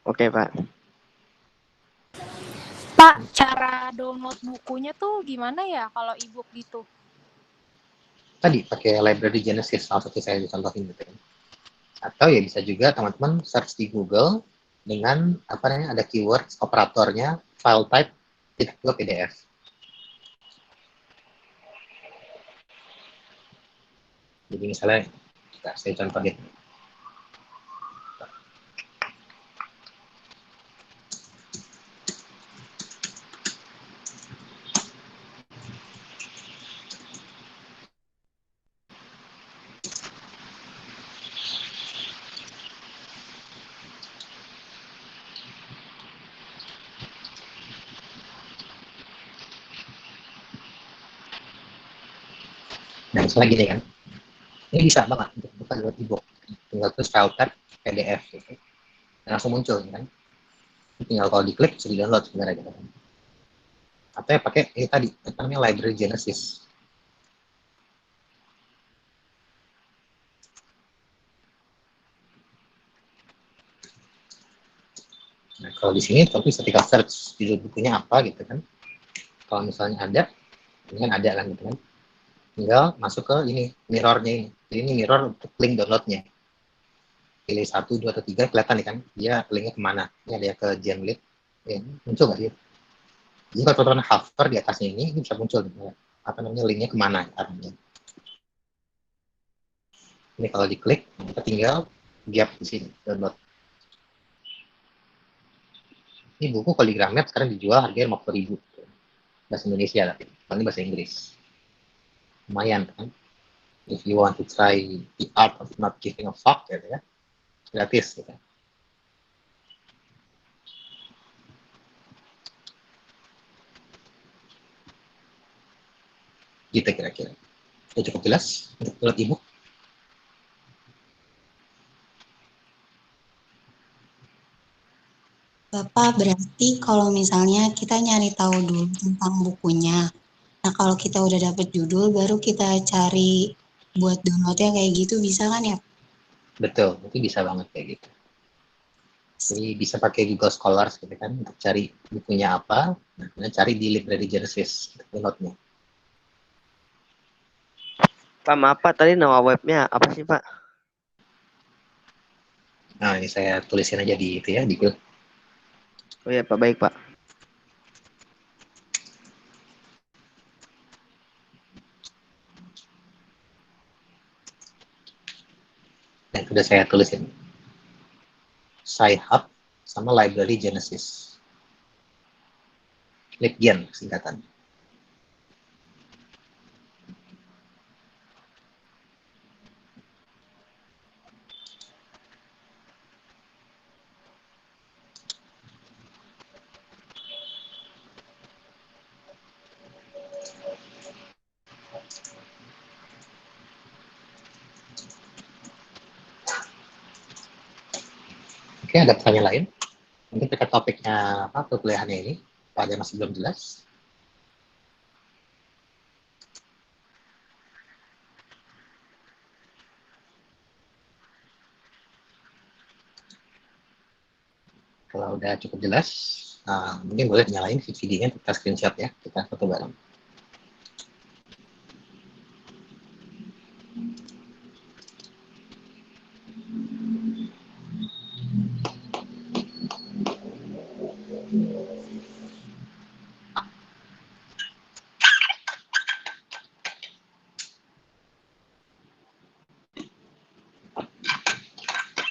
Oke, Pak. Pak, cara download bukunya tuh gimana ya kalau e-book gitu? Tadi pakai library Genesis, salah satu saya contohin gitu kan. Atau ya bisa juga teman-teman search di Google dengan ada keyword operatornya file type tidak juga PDF. Jadi misalnya saya contohin. Nah misalnya gini kan, ini bisa banget untuk buka lewat e-book. Tinggal terus file type PDF gitu. Dan langsung muncul kan. Tinggal kalau diklik bisa di-download sebenarnya gitu kan. Atau ya pakai ini tadi, namanya library Genesis. Nah, kalau di sini tapi ketika search judul bukunya apa gitu kan. Kalau misalnya ada, ini kan ada kan gitu kan. Tinggal masuk ke ini, mirrornya ini. Jadi ini mirror untuk link downloadnya. Pilih 1, 2, atau 3, kelihatan nih kan. Dia linknya kemana. Ini ada ya ke Genlib. Ya, muncul nggak sih? Jadi kalau teman-teman hover di atasnya ini bisa muncul linknya kemana arahnya. Ini kalau diklik, kita tinggal gap di sini, download. Ini buku kalau di Gramet sekarang dijual harganya 50.000. Bahasa Indonesia tapi, kalau ini bahasa Inggris. Lumayan kan. If you want to try the art of not giving a fuck gitu ya, gratis gitu. Gitu kira-kira. Sudah cukup jelas untuk download ebook. Bapak berarti kalau misalnya kita nyari tahu dulu tentang bukunya. Nah kalau kita udah dapet judul baru kita cari buat downloadnya kayak gitu bisa kan ya? Betul, itu bisa banget kayak gitu. Jadi bisa pakai Google Scholars gitu kan untuk cari bukunya apa, nah cari di library Genesis downloadnya. Pak, maaf Pak, tadi nama webnya apa sih, Pak? Nah ini saya tulisin aja di itu ya di Google. Oh ya, Pak, baik, Pak. Dan sudah saya tulisin. Sci-Hub sama library Genesis. LibGen singkatan. Oke, ada pertanyaan lain? Mungkin terkait topiknya apa perkuliahannya ini, pada masih belum jelas. Kalau udah cukup jelas, mungkin boleh nyalain videonya, kita screenshot ya, kita foto bareng.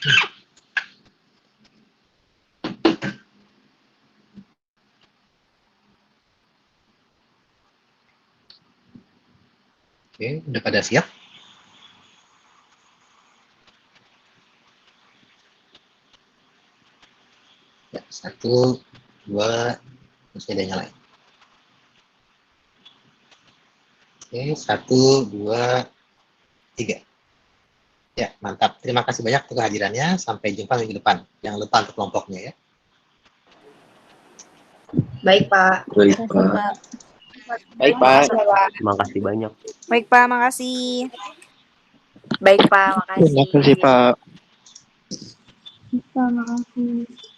Oke, udah pada siap? Ya, 1, 2, masih ada yang nyalain. Oke, 1, 2, 3. Ya, mantap. Terima kasih banyak untuk kehadirannya. Sampai jumpa minggu depan. Jangan lupa untuk kelompoknya ya. Baik, Pak. Baik, Pak. Baik, Pak. Terima kasih banyak. Baik, Pak. Makasih. Baik, Pak. Terima kasih, Pak. Terima kasih.